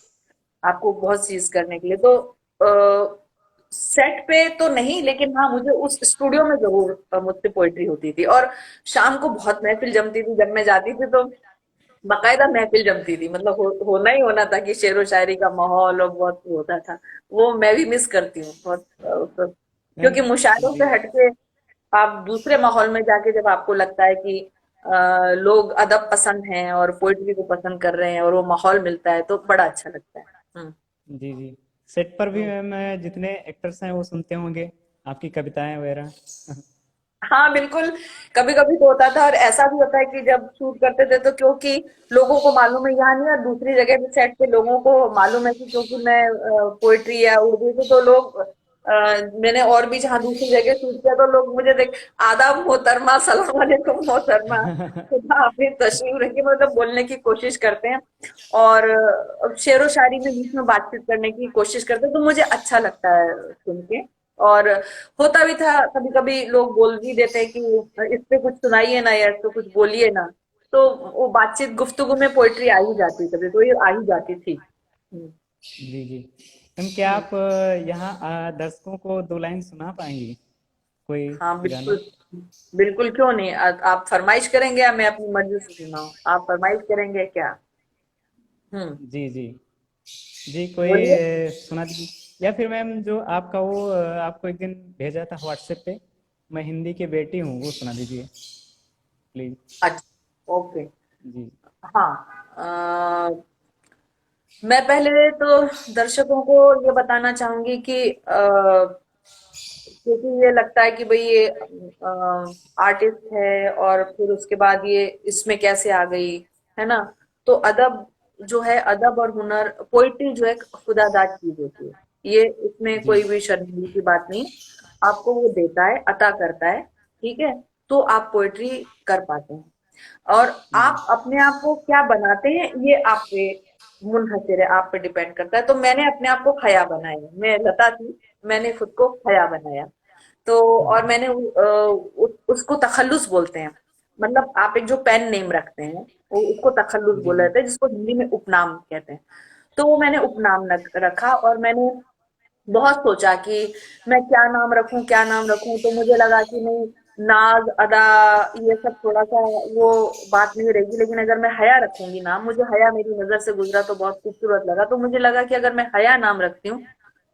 आपको बहुत चीज करने के लिए। तो सेट पे तो नहीं, लेकिन हाँ मुझे उस स्टूडियो में जरूर मुझसे पोइट्री होती थी। और शाम को बहुत महफिल जमती थी, जब मैं जाती थी तो बाकायदा महफिल जमती थी, मतलब होना ही होना था कि शेर व शायरी का माहौल और बहुत होता था। वो मैं भी मिस करती हूँ बहुत मैम। क्योंकि मुशायरों जी से हटके आप दूसरे माहौल में जाके जब आपको लगता है कि लोग अदब पसंद हैं और पोइट्री को पसंद कर रहे हैं और वो माहौल मिलता है, तो बड़ा अच्छा लगता है। हम्म। जी जी। सेट पर भी हम्म। मैम जितने एक्टर्स हैं वो सुनते होंगे आपकी कविताएं वगैरह। हाँ बिल्कुल। कभी कभी तो होता था, और ऐसा भी होता है कि जब शूट करते थे तो क्योंकि लोगों को मालूम है यहाँ नहीं, और दूसरी जगह पे सेट पे लोगों को मालूम है कि क्योंकि मैं पोइट्री या उर्दू से, तो लोग मैंने और भी जहाँ दूसरी जगह शूट किया तो लोग मुझे देख, आदाब मोहतरमा, सलाम वालेकुम मोहतरमा, खुदा हाफिज, तशरीफ रखिए, मतलब बोलने की कोशिश करते हैं। और शेरो शायरी में बीच में बातचीत करने की कोशिश करते हैं, तो मुझे अच्छा लगता है सुन के। और होता भी था, कभी कभी लोग बोल भी देते हैं कि इस पे कुछ सुनाइए ना, या इस पे कुछ बोलिए ना। तो वो बातचीत गुफ्तगू में पोइट्री आ ही जाती, कभी तो ये आ ही जाती थी। हम्म। जी जी। मैम क्या हम्म। आप यहाँ दर्शकों को 2 लाइन सुना पाएंगी, कोई हाँ गाना? बिल्कुल। बिल्कुल, क्यों नहीं। आप फरमाइश करेंगे या मैं अपनी मर्जी से सुनाऊं? आप फरमाइश करेंगे क्या? हम्म। जी जी। जी कोई बोलिए। सुना दीजिए, या फिर मैम जो आपका वो आपको एक दिन भेजा था व्हाट्सएप पे, मैं हिंदी की बेटी हूँ, वो सुना दीजिए प्लीज। अच्छा, ओके। जी हाँ। मैं पहले तो दर्शकों को ये बताना चाहूंगी कि क्योंकि ये लगता है कि भाई ये आर्टिस्ट है और फिर उसके बाद ये इसमें कैसे आ गई, है ना? तो अदब जो है, अदब और हुनर, पोइट्री जो है खुदादाद चीज होती है। ये इसमें जी कोई भी शर्मिंदगी की बात नहीं। आपको वो देता है, अता करता है, ठीक है? तो आप पोइट्री कर पाते हैं। और जी आप अपने आप को क्या बनाते हैं, ये आप पे मुनहसर है, आप पे डिपेंड करता है। तो मैंने अपने आप को हया बनाया, मैं लता थी, मैंने खुद को हया बनाया। तो और मैंने उसको तखल्लुस बोलते हैं। मतलब आप एक जो पेन नेम रखते हैं, वो उसको तखल्लुस जी बोला जी। जाता है, जिसको हिंदी में उपनाम कहते हैं। तो वो मैंने उपनाम रखा। और मैंने बहुत सोचा कि मैं क्या नाम रखूं, क्या नाम रखूं। तो मुझे लगा कि नहीं, नाज, अदा, ये सब थोड़ा सा वो बात नहीं रहेगी। लेकिन अगर मैं हया रखूंगी नाम, मुझे हया मेरी नजर से गुजरा तो बहुत खूबसूरत लगा। तो मुझे लगा कि अगर मैं हया नाम रखती हूँ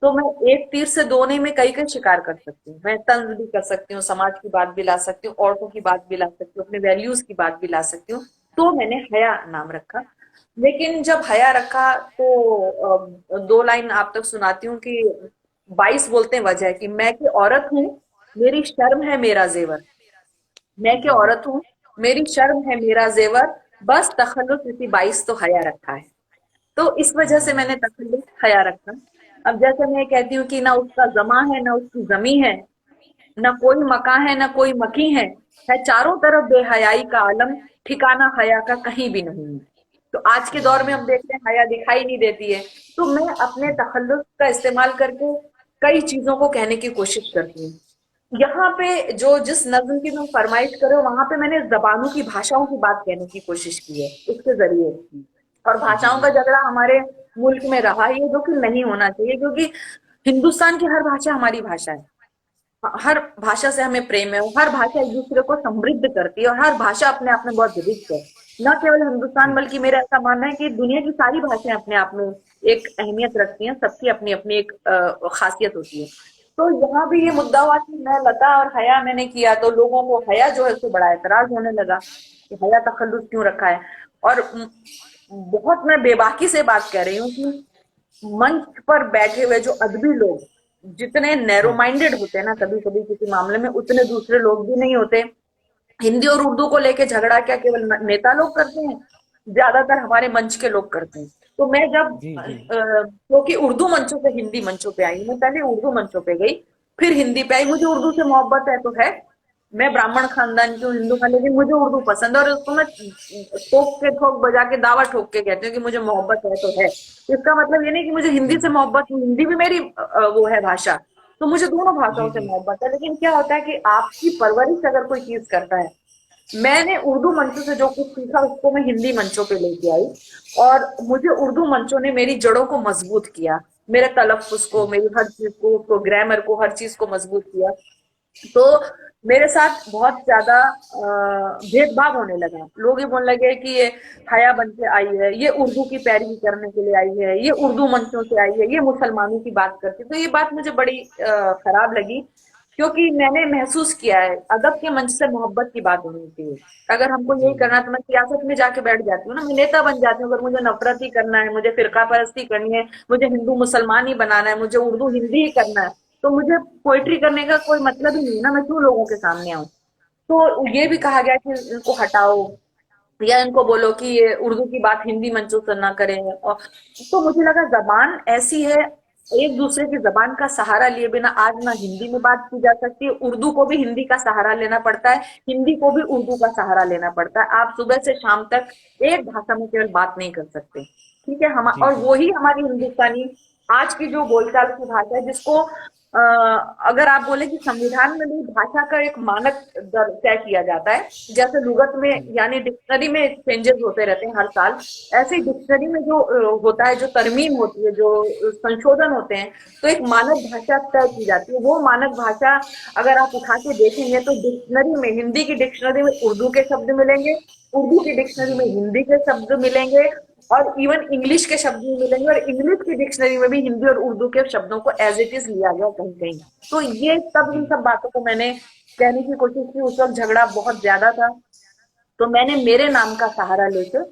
तो मैं एक तीर से दो नहीं, मैं कई कई शिकार कर सकती हूँ। मैं तंज भी कर सकती हूँ, समाज की बात भी ला सकती हूँ, औरतों की बात भी ला सकती हूँ, अपने वैल्यूज की बात भी ला सकती हूँ। तो मैंने हया नाम रखा। लेकिन जब हया रखा तो 2 लाइन आप तक सुनाती हूँ कि 22 बोलते हैं वजह कि मैं की औरत हूँ, मेरी शर्म है मेरा जेवर। मैं की जी जी। औरत हूँ, मेरी शर्म है मेरा जेवर, बस तखल्लुस इसी 22 तो हया रखा है। तो इस वजह से मैंने तखल्लुस हया रखा। अब जैसे मैं कहती हूँ कि ना उसका जमा है ना उसकी जमी है, ना कोई मकां है ना कोई मकी है चारों तरफ बेहयाई का आलम, ठिकाना हया का कहीं भी नहीं है। तो आज के दौर में हम देखते हैं हया दिखाई नहीं देती है। तो मैं अपने तखल्लुस का इस्तेमाल करके कई चीजों को कहने की कोशिश करती हूँ। यहाँ पे जो जिस नज्म की तुम फरमाइश करो, वहां पे मैंने जबानों की, भाषाओं की बात कहने की कोशिश की है उसके जरिए। और जी भाषाओं जी। का झगड़ा हमारे मुल्क में रहा ही है, जो कि नहीं होना चाहिए, क्योंकि हिंदुस्तान की हर भाषा हमारी भाषा है। हर भाषा से हमें प्रेम है, हर भाषा एक दूसरे को समृद्ध करती है, और हर भाषा अपने आप में बहुत रिच है। न केवल हिंदुस्तान, जी बल्कि मेरा ऐसा मानना है कि दुनिया की सारी भाषाएं अपने आप में एक अहमियत रखती हैं, सबकी अपनी अपनी एक खासियत होती है। तो यहाँ भी ये जी। मुद्दा हुआ कि मैं लता और हया मैंने किया, तो लोगों को हया जो है उससे बड़ा एतराज होने लगा कि हया तखल्लुस क्यों रखा है। और बहुत मैं बेबाकी से बात कह रही हूँ कि मंच पर बैठे हुए जो अदबी लोग जितने नैरो हाँ माइंडेड होते हैं ना, कभी कभी किसी मामले में, उतने दूसरे लोग भी नहीं होते। हिंदी और उर्दू को लेके झगड़ा क्या केवल नेता लोग करते हैं? ज्यादातर हमारे मंच के लोग करते हैं। तो मैं जब जी जी क्योंकि उर्दू मंचों से हिंदी मंचों पे आई, मैं पहले उर्दू मंचों पे गई, फिर हिंदी पे आई। मुझे उर्दू से मोहब्बत है तो है, मैं ब्राह्मण खानदान की हूँ, हिंदू का, लेकिन मुझे उर्दू पसंद है, और उसको मैं ठोक के, ठोक बजा के, दावा ठोक के कहती हूँ कि मुझे मोहब्बत है तो है। इसका मतलब ये नहीं कि मुझे हिंदी जी से मोहब्बत नहीं, हिंदी भी मेरी वो है भाषा। तो मुझे दोनों जी भाषाओं से जी मोहब्बत है, लेकिन क्या होता है कि आपकी परवरिश अगर कोई चीज करता है, मैंने उर्दू मंचों से जो कुछ सीखा उसको मैं हिंदी मंचों पे लेके आई, और मुझे उर्दू मंचों ने मेरी जड़ों को मजबूत किया, मेरे तलफ्फुज को, मेरी हर चीज को, ग्रामर को, हर चीज को मजबूत किया। तो मेरे साथ बहुत ज्यादा भेदभाव होने लगा। लोग ये बोलने लगे कि ये हया बन के आई है, ये उर्दू की पैरवी करने के लिए आई है, ये उर्दू मंचों से आई है, ये मुसलमानों की बात करती है। तो ये बात मुझे बड़ी खराब लगी, क्योंकि मैंने महसूस किया है अदब के मंच से मोहब्बत की बात होनी चाहिए। अगर हमको जी यही करना है तो मैं सियासत में जाके बैठ जाती हूँ ना, मैं नेता बन जाती हूँ। अगर मुझे नफरत ही करना है, मुझे फिरका परस्ती करनी है, मुझे हिंदू मुसलमान ही बनाना है, मुझे उर्दू हिंदी ही करना है, तो मुझे पोइट्री करने का कोई मतलब ही नहीं है ना, मैं क्यों लोगों के सामने आऊं। तो ये भी कहा गया कि इनको हटाओ, या इनको बोलो कि ये उर्दू की बात हिंदी मंचों से ना करें। और तो मुझे लगा जबान ऐसी है, एक दूसरे की जबान का सहारा लिए बिना आज ना हिंदी में बात की जा सकती है, उर्दू को भी हिंदी का सहारा लेना पड़ता है, हिंदी को भी उर्दू का सहारा लेना पड़ता है। आप सुबह से शाम तक एक भाषा में केवल बात नहीं कर सकते, ठीक है। हम जी और जी वही हमारी हिंदुस्तानी आज की जो बोलचाल की भाषा है, जिसको अ, अगर आप बोले कि संविधान में भी भाषा का एक मानक दर तय किया जाता है, जैसे लुगत में जी यानी डिक्शनरी में चेंजेस होते रहते हैं हर साल, ऐसे ही डिक्शनरी में जो होता है, जो तरमीम होती है, जो संशोधन होते हैं, तो एक मानक भाषा तय की जाती है। वो मानक भाषा अगर आप उठा के देखेंगे तो डिक्शनरी में, हिंदी की डिक्शनरी में उर्दू के शब्द मिलेंगे, उर्दू की डिक्शनरी में जी हिंदी के शब्द मिलेंगे, और इवन इंग्लिश के शब्द भी मिलेंगे, और इंग्लिश की डिक्शनरी में भी हिंदी और उर्दू के शब्दों को एज इट इज लिया गया कहीं कहीं। तो ये सब, इन जी सब बातों को मैंने कहने की कोशिश की। उस वक्त झगड़ा बहुत ज्यादा था, तो मैंने मेरे नाम का सहारा लेकर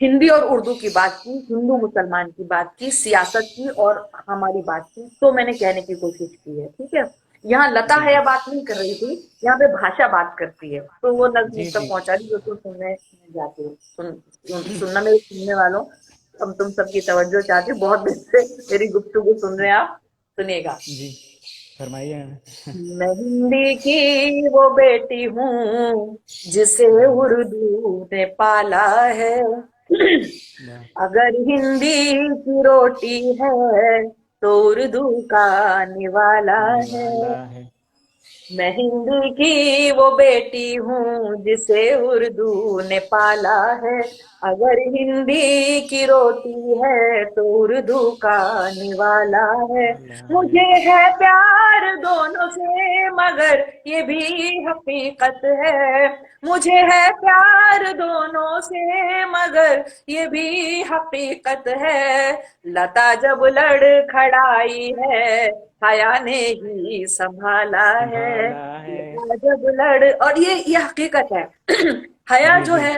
हिंदी और उर्दू की बात की, हिंदू मुसलमान की बात की, सियासत की, और हमारी बात की। तो मैंने कहने की कोशिश की है, ठीक है। यहाँ लता जी है, जी या बात नहीं कर रही थी, यहाँ पे भाषा बात करती है, तो वो नज्म मुझ जी तक जी पहुंचा दी, जो तुम सुनने जाते हो। सुनना मेरे सुनने वालों, हम तुम सबकी तवज्जो चाहती हूँ, बहुत दिन से मेरी गुफ्तगू सुन रहे हैं आप, सुनिएगा। जी फरमाइए। मैं हिंदी की वो बेटी हूँ जिसे वाह उर्दू ने पाला है। वाह अगर हिंदी की रोटी है तो उर्दू का निवाला है। निवाला है। मैं हिंदी की वो बेटी हूँ जिसे उर्दू ने पाला है। अगर हिंदी की रोटी है तो उर्दू का निवाला है। वाला है। मुझे है प्यार दोनों से मगर ये भी हकीकत है। मुझे है प्यार दोनों से मगर ये भी हकीकत है। लता जब लड़खड़ाई है हया ने ही संभाला है। संभाला है। लता जब लड़, और ये हकीकत है। हया जी जो जी है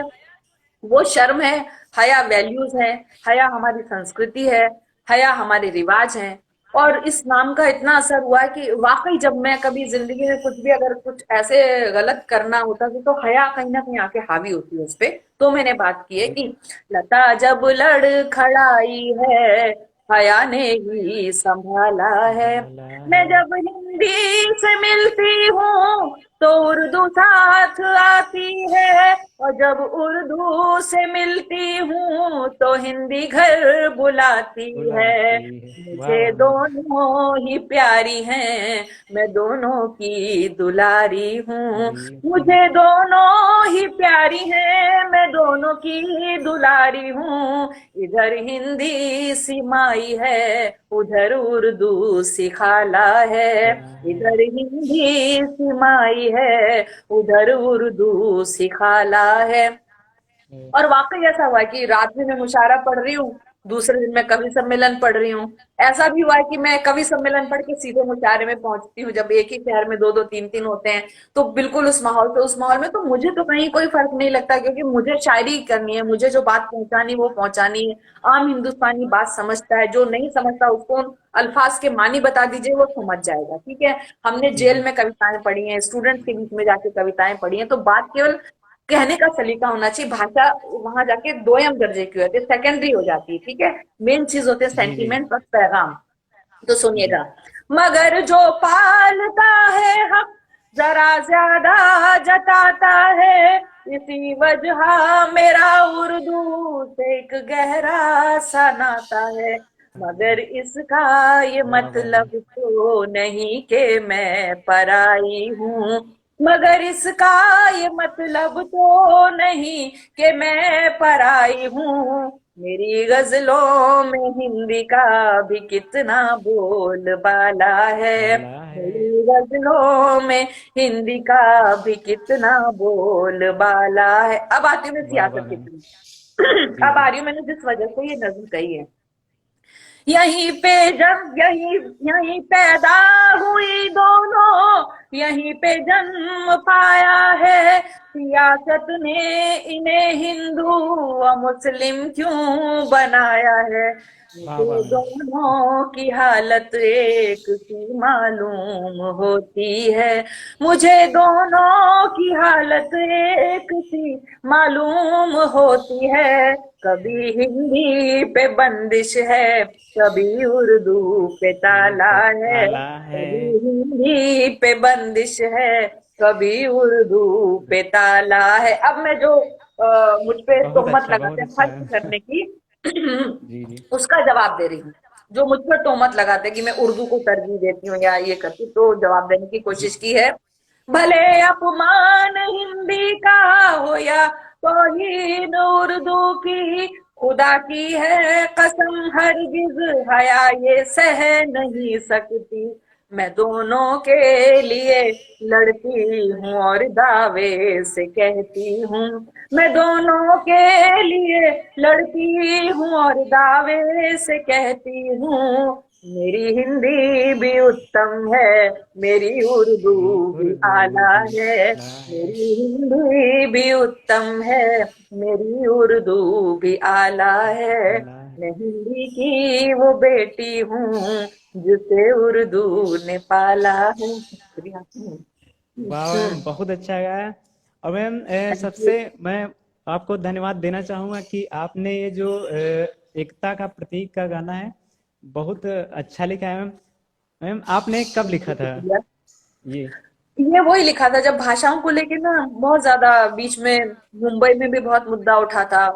वो शर्म है, हया वैल्यूज है, हया हमारी संस्कृति है, हया हमारे रिवाज हैं। और इस नाम का इतना असर हुआ है कि वाकई जब मैं कभी जिंदगी में कुछ भी, अगर कुछ ऐसे गलत करना होता है, तो हया कहीं ना कहीं आके हावी होती है उस पे। तो मैंने बात की है जी कि लता जब लड़खड़ाई है हया ने ही संभाला है। संभाला मैं है। जब हिंदी से मिलती हूँ तो उर्दू साथ आती है, और जब उर्दू से मिलती हूँ तो हिंदी घर बुलाती है। बुलाती है। वाह मुझे वाह वाह। दोनों ही प्यारी हैं, मैं दोनों की दुलारी हूँ। अरे हूँ। मुझे दोनों ही प्यारी हैं, मैं दोनों की दुलारी हूँ। इधर हिंदी सिमाई है, उधर उर्दू सिखाला है। क्या है। इधर हिंदी सिमाई है, उधर उर्दू सिखाला है। और वाकई ऐसा हुआ है कि रात में मैं मुशायरा पढ़ रही हूँ, दूसरे दिन मैं कवि सम्मेलन पढ़ रही हूँ। ऐसा भी हुआ है कि मैं कवि सम्मेलन पढ़ के सीधे मुशायरे में पहुंचती हूँ, जब एक ही शहर में दो दो तीन तीन होते हैं। तो बिल्कुल उस माहौल से, उस माहौल में तो मुझे तो कहीं कोई फर्क नहीं लगता, क्योंकि मुझे शायरी करनी है, मुझे जो बात पहुंचानी वो पहुंचानी है। आम हिंदुस्तानी बात समझता है, जो नहीं समझता उसको अल्फाज के मानी बता दीजिए, वो समझ जाएगा, ठीक है। हमने जी जेल जी में कविताएं पढ़ी हैं, स्टूडेंट्स के बीच में जाके कविताएं पढ़ी हैं, तो बात केवल कहने का सलीका होना चाहिए। भाषा वहां जाके दोयम दर्जे की होती है, सेकेंडरी हो जाती है, ठीक है। मेन चीज होते हैं जी जी सेंटीमेंट और पैगाम। तो जी। सुनिएगा। मगर जो पालता है हक जरा ज्यादा जताता है, इसी वजह मेरा उर्दू से एक गहरा सा नाता है। मगर इसका ये वाह वाह वाह। मतलब तो नहीं कि मैं पराई हूँ, मगर इसका ये मतलब तो नहीं कि मैं पराई हूँ। मेरी गजलों में हिंदी का भी कितना बोलबाला है, वाला है। मेरी गजलों में हिंदी का भी कितना बोलबाला है। अब आती हूँ मैं वाह सियासत वाह की वाह। तरफ। जी अब जी। आ रही हूँ, मैंने जिस वजह से ये नज्म कही है। यहीं पे जब यहीं यहीं पैदा हुई दोनों, यहीं पे जन्म पाया है। सियासत ने इन्हें हिंदू व मुस्लिम क्यों बनाया है। वाह मुझे वाह वाह। दोनों की हालत एक सी मालूम होती है, मुझे दोनों की हालत एक सी मालूम होती है। कभी हिंदी पे बंदिश है, कभी उर्दू पे तू ताला पे है। ताला है। कभी हिंदी पे बंदिश है, कभी उर्दू पे ताला है। अब मैं जो मुझ पे बहुत तोहमत अच्छा बहुत लगाते हैं अच्छा। खर्च करने की, जी जी। उसका जवाब दे रही हूँ। जो मुझ पर तोहमत लगाते हैं कि मैं उर्दू को तरजीह देती हूँ या ये करती हूँ, तो जवाब देने की जी कोशिश की है। भले अपमान हिंदी का हो या तौहीन उर्दू की, खुदा की है कसम हरगिज हया ये सह नहीं सकती। मैं दोनों के लिए लड़ती हूँ और दावे से कहती हूँ, मैं दोनों के लिए लड़ती हूँ और दावे से कहती हूँ। मेरी हिंदी भी उत्तम है, मेरी उर्दू मेरी भी उर्दू आला भी है। ला है। मेरी हिंदी भी उत्तम है, मेरी उर्दू भी आला है। आला है। मैं हिंदी की वो बेटी हूँ जिसे उर्दू ने पाला है। शुक्रिया। वाह मैम बहुत अच्छा गाया। और मैम थैंक यू। सबसे मैं आपको धन्यवाद देना चाहूँगा कि आपने ये जो एकता का प्रतीक का गाना है बहुत अच्छा लिखा है मैम। मैम आपने कब लिखा था शुक्रिया। ये? ये वही लिखा था जब भाषाओं को लेके ना बहुत ज्यादा बीच में मुंबई में भी बहुत मुद्दा उठा था।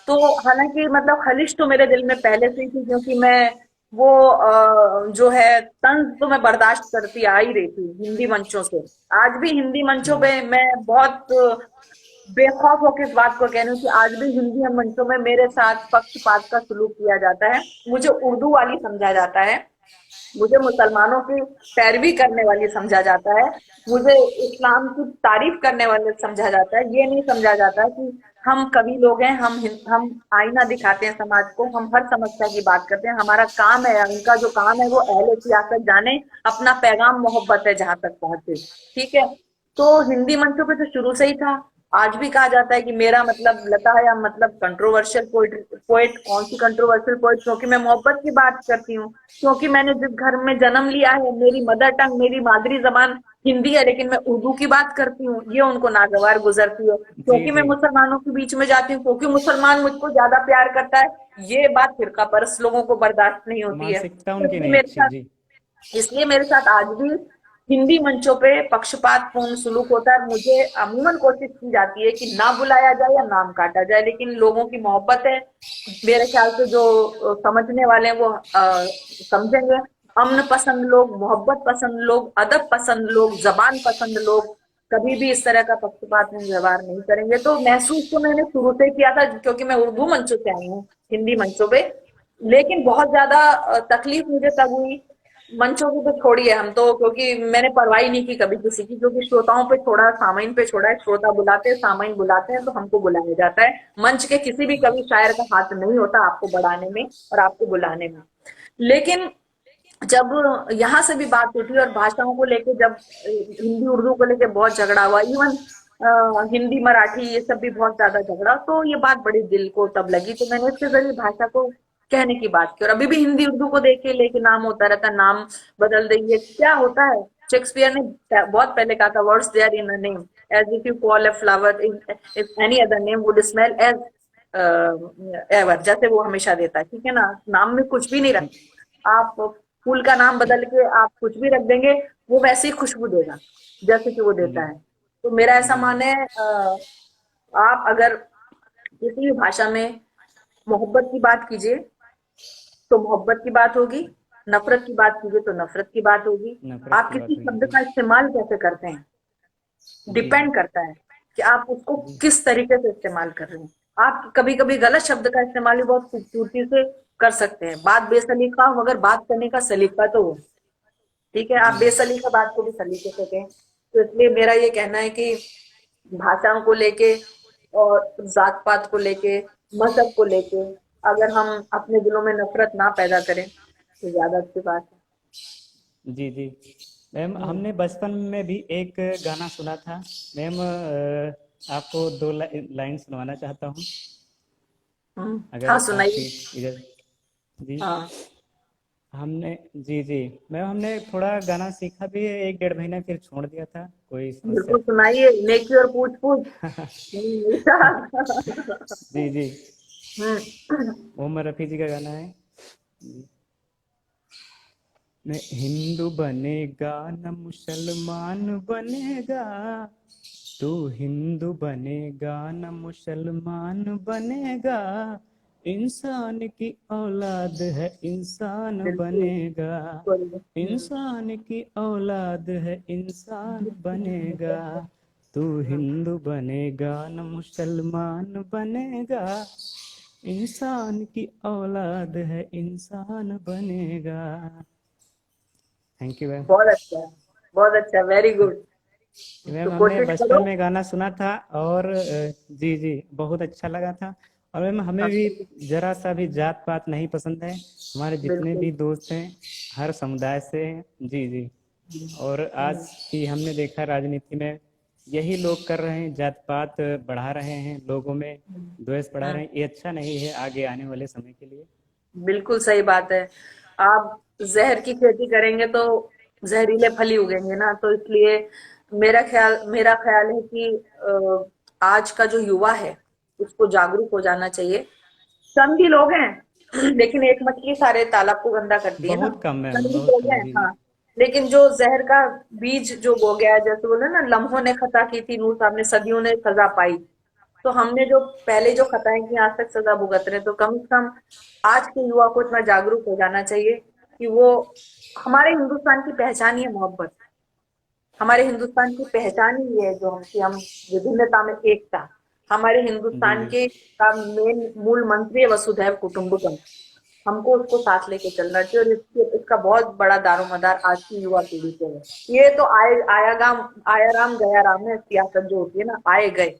तो हालांकि मतलब खलिश तो मेरे दिल में पहले से ही थी, क्योंकि मैं वो जो है तंज तो मैं बर्दाश्त करती आ ही रही थी हिंदी मंचों से। आज भी हिंदी मंचों जी पे मैं बहुत बेखौफ होकर इस बात को कह रही हूँ कि आज भी हिंदी मंचों में मेरे साथ पक्षपात का सलूक किया जाता है, मुझे उर्दू वाली समझा जाता है, मुझे मुसलमानों की पैरवी करने वाली समझा जाता है, मुझे इस्लाम की तारीफ करने वाले समझा जाता है। ये नहीं समझा जाता कि हम कवि लोग हैं, हम आईना दिखाते हैं समाज को, हम हर समस्या की बात करते हैं। हमारा काम है, उनका जो काम है वो अहले सियासत जाने, अपना पैगाम मोहब्बत है जहां तक पहुंचे, ठीक है। तो हिंदी मंचों पे तो शुरू से ही था। आज भी कहा जाता है कि मेरा मतलब लता है, या मतलब कंट्रोवर्शियल पोइट। पोइट कौन सी कंट्रोवर्शियल पोइट? क्योंकि मैं मोहब्बत की बात करती हूँ, क्योंकि मैंने जिस घर में जन्म लिया है, मेरी मदर टंग, मेरी मादरी जबान हिंदी है, लेकिन मैं उर्दू की बात करती हूँ, ये उनको नागवार गुजरती है। जी क्योंकि मैं जी। मुसलमानों के बीच में जाती हूँ, क्योंकि मुसलमान मुझको ज्यादा प्यार करता है, ये बात फिरका परस्त लोगों को बर्दाश्त नहीं होती है। मानसिकता तो उनकी इसलिए नहीं मेरे अच्छी साथ जी। इसलिए मेरे साथ आज भी हिंदी मंचों पे पक्षपातपूर्ण सुलूक होता है। मुझे अमूमन कोशिश की जाती है कि ना बुलाया जाए या नाम काटा जाए, लेकिन लोगों की मोहब्बत है, मेरे ख्याल से जो समझने वाले हैं वो समझेंगे। अमन पसंद लोग, मोहब्बत पसंद लोग, अदब पसंद लोग, जबान पसंद लोग कभी भी इस तरह का पक्षपात में व्यवहार नहीं करेंगे। तो महसूस तो मैंने शुरू से किया था, क्योंकि मैं उर्दू मंचों से आई हूँ हिंदी मंचों पे। लेकिन बहुत ज्यादा तकलीफ मुझे तब हुई, मंचों की तो छोड़िए हम तो, क्योंकि मैंने परवाह नहीं की कभी किसी की, क्योंकि श्रोताओं पे छोड़ा, सामाइन पे छोड़ा है। श्रोता बुलाते हैं, सामाइन बुलाते हैं, तो हमको बुलाया जाता है। मंच के किसी भी कवि शायर का हाथ नहीं होता आपको बढ़ाने में और आपको बुलाने में। लेकिन जब यहाँ से भी बात उठी और भाषाओं को लेके, जब हिंदी उर्दू को लेके बहुत झगड़ा हुआ, इवन हिंदी मराठी ये सब भी बहुत ज्यादा झगड़ा, तो ये बात बड़ी दिल को तब लगी। तो मैंने इसके जरिए भाषा को कहने की बात की। और अभी भी हिंदी उर्दू को देख के लेके नाम होता रहता, नाम बदल देंगे, क्या होता है। शेक्सपियर ने बहुत पहले कहा था, words there in a name. as if you call a flower if any other name would smell as ever, जैसे वो हमेशा देता है, ठीक है ना। नाम में कुछ भी नहीं जी रखता, आप फूल का नाम बदल के आप कुछ भी रख देंगे, वो वैसे ही खुशबू देगा जैसे कि वो जी देता है। तो मेरा ऐसा जी जी मानना है, आप अगर किसी भी भाषा में मोहब्बत की बात कीजिए तो मोहब्बत की बात होगी, नफरत की बात कीजिए तो नफरत की बात होगी। नफरत आप की किसी बात हुई। शब्द जी का इस्तेमाल कैसे करते हैं, जी डिपेंड करता है कि आप उसको जी किस तरीके से इस्तेमाल कर रहे हैं। आप कभी कभी गलत शब्द का इस्तेमाल भी बहुत खूबसूरती से कर सकते हैं, बात बेसलीका हो मगर बात करने का सलीका तो हो, ठीक है। आप जी बेसलीका बात को भी सलीके से कहें। तो इसलिए मेरा ये कहना है कि भाषाओं को लेके और जात पात को लेके, मजहब को लेके अगर हम अपने दिलों में नफरत ना पैदा करें तो ज्यादा अच्छी बात जी जी मैम, है। हमने बचपन में भी एक गाना सुना था मैम। आपको दो लाइन सुनवाना चाहता हूँ, हाँ अगर सुनाइए। आपकी इधर। जी हाँ हमने जी जी मैम, हमने थोड़ा गाना सीखा भी है, 1 डेढ़ महीना फिर छोड़ दिया था, कोई समस्या बिल्कुल थी। सुनाइए, नेकी और पूछ पूछ। हम्म। जी जी मोहम्मद रफ़ी जी का गाना है। मैं हिंदू बनेगा न मुसलमान बनेगा, तू हिंदू बनेगा न मुसलमान बनेगा, इंसान की औलाद है इंसान बिल्कुल बनेगा, बिल्कुल। इंसान की औलाद है इंसान बनेगा, तू हिंदू बनेगा न मुसलमान बनेगा, इंसान की औलाद है इंसान बनेगा। Thank you ma'am. बहुत अच्छा, बहुत अच्छा, वेरी गुड। मैम तो हमने कोशिश बचपन करो। में गाना सुना था और जी जी बहुत अच्छा लगा था। और मैम हमें हाँ, भी जरा सा भी जात पात नहीं पसंद है, हमारे जितने बिल्कुल। भी दोस्त हैं हर समुदाय से हैं। जी जी। और आज हम्म, की हमने देखा राजनीति में यही लोग कर रहे हैं, जात पात बढ़ा रहे हैं, लोगों में हम्म, द्वेष बढ़ा रहे हम्म, हैं, ये अच्छा नहीं है आगे आने वाले समय के लिए। बिल्कुल सही बात है। आप जहर की खेती करेंगे तो जहरीले फल ही उगेंगे ना, तो इसलिए मेरा ख्याल है कि आज का जो युवा है उसको जागरूक हो जाना चाहिए। कम भी लोग हैं लेकिन एक मछली सारे तालाब को गंदा करती है ना। बहुत कम मैम, कम भी बहुत लोग कम। हैं, जी जी हाँ। लेकिन जो जहर का बीज जो बो गया है, जैसे बोले ना, लम्हों ने खता की थी, नूह साहब ने सदियों ने सजा पाई। तो हमने जो पहले जो खताएं की आज तक सजा भुगत रहे, तो कम से कम आज के युवा को इतना जागरूक हो जाना चाहिए कि वो, हमारे हिंदुस्तान की पहचान ही है मोहब्बत। हमारे हिंदुस्तान की पहचान ही है जो हम कि हम विभिन्नता में एकता। हमारे जी हिंदुस्तान जी के का मेन मूल मंत्र है वसुधैव कुटुंबकम। हमको उसको साथ लेके चलना चाहिए, और इसका बहुत बड़ा दारोमदार आज की युवा पीढ़ी पे है। ये तो आया राम गया राम है, सियासत जो होती है ना, आए गए।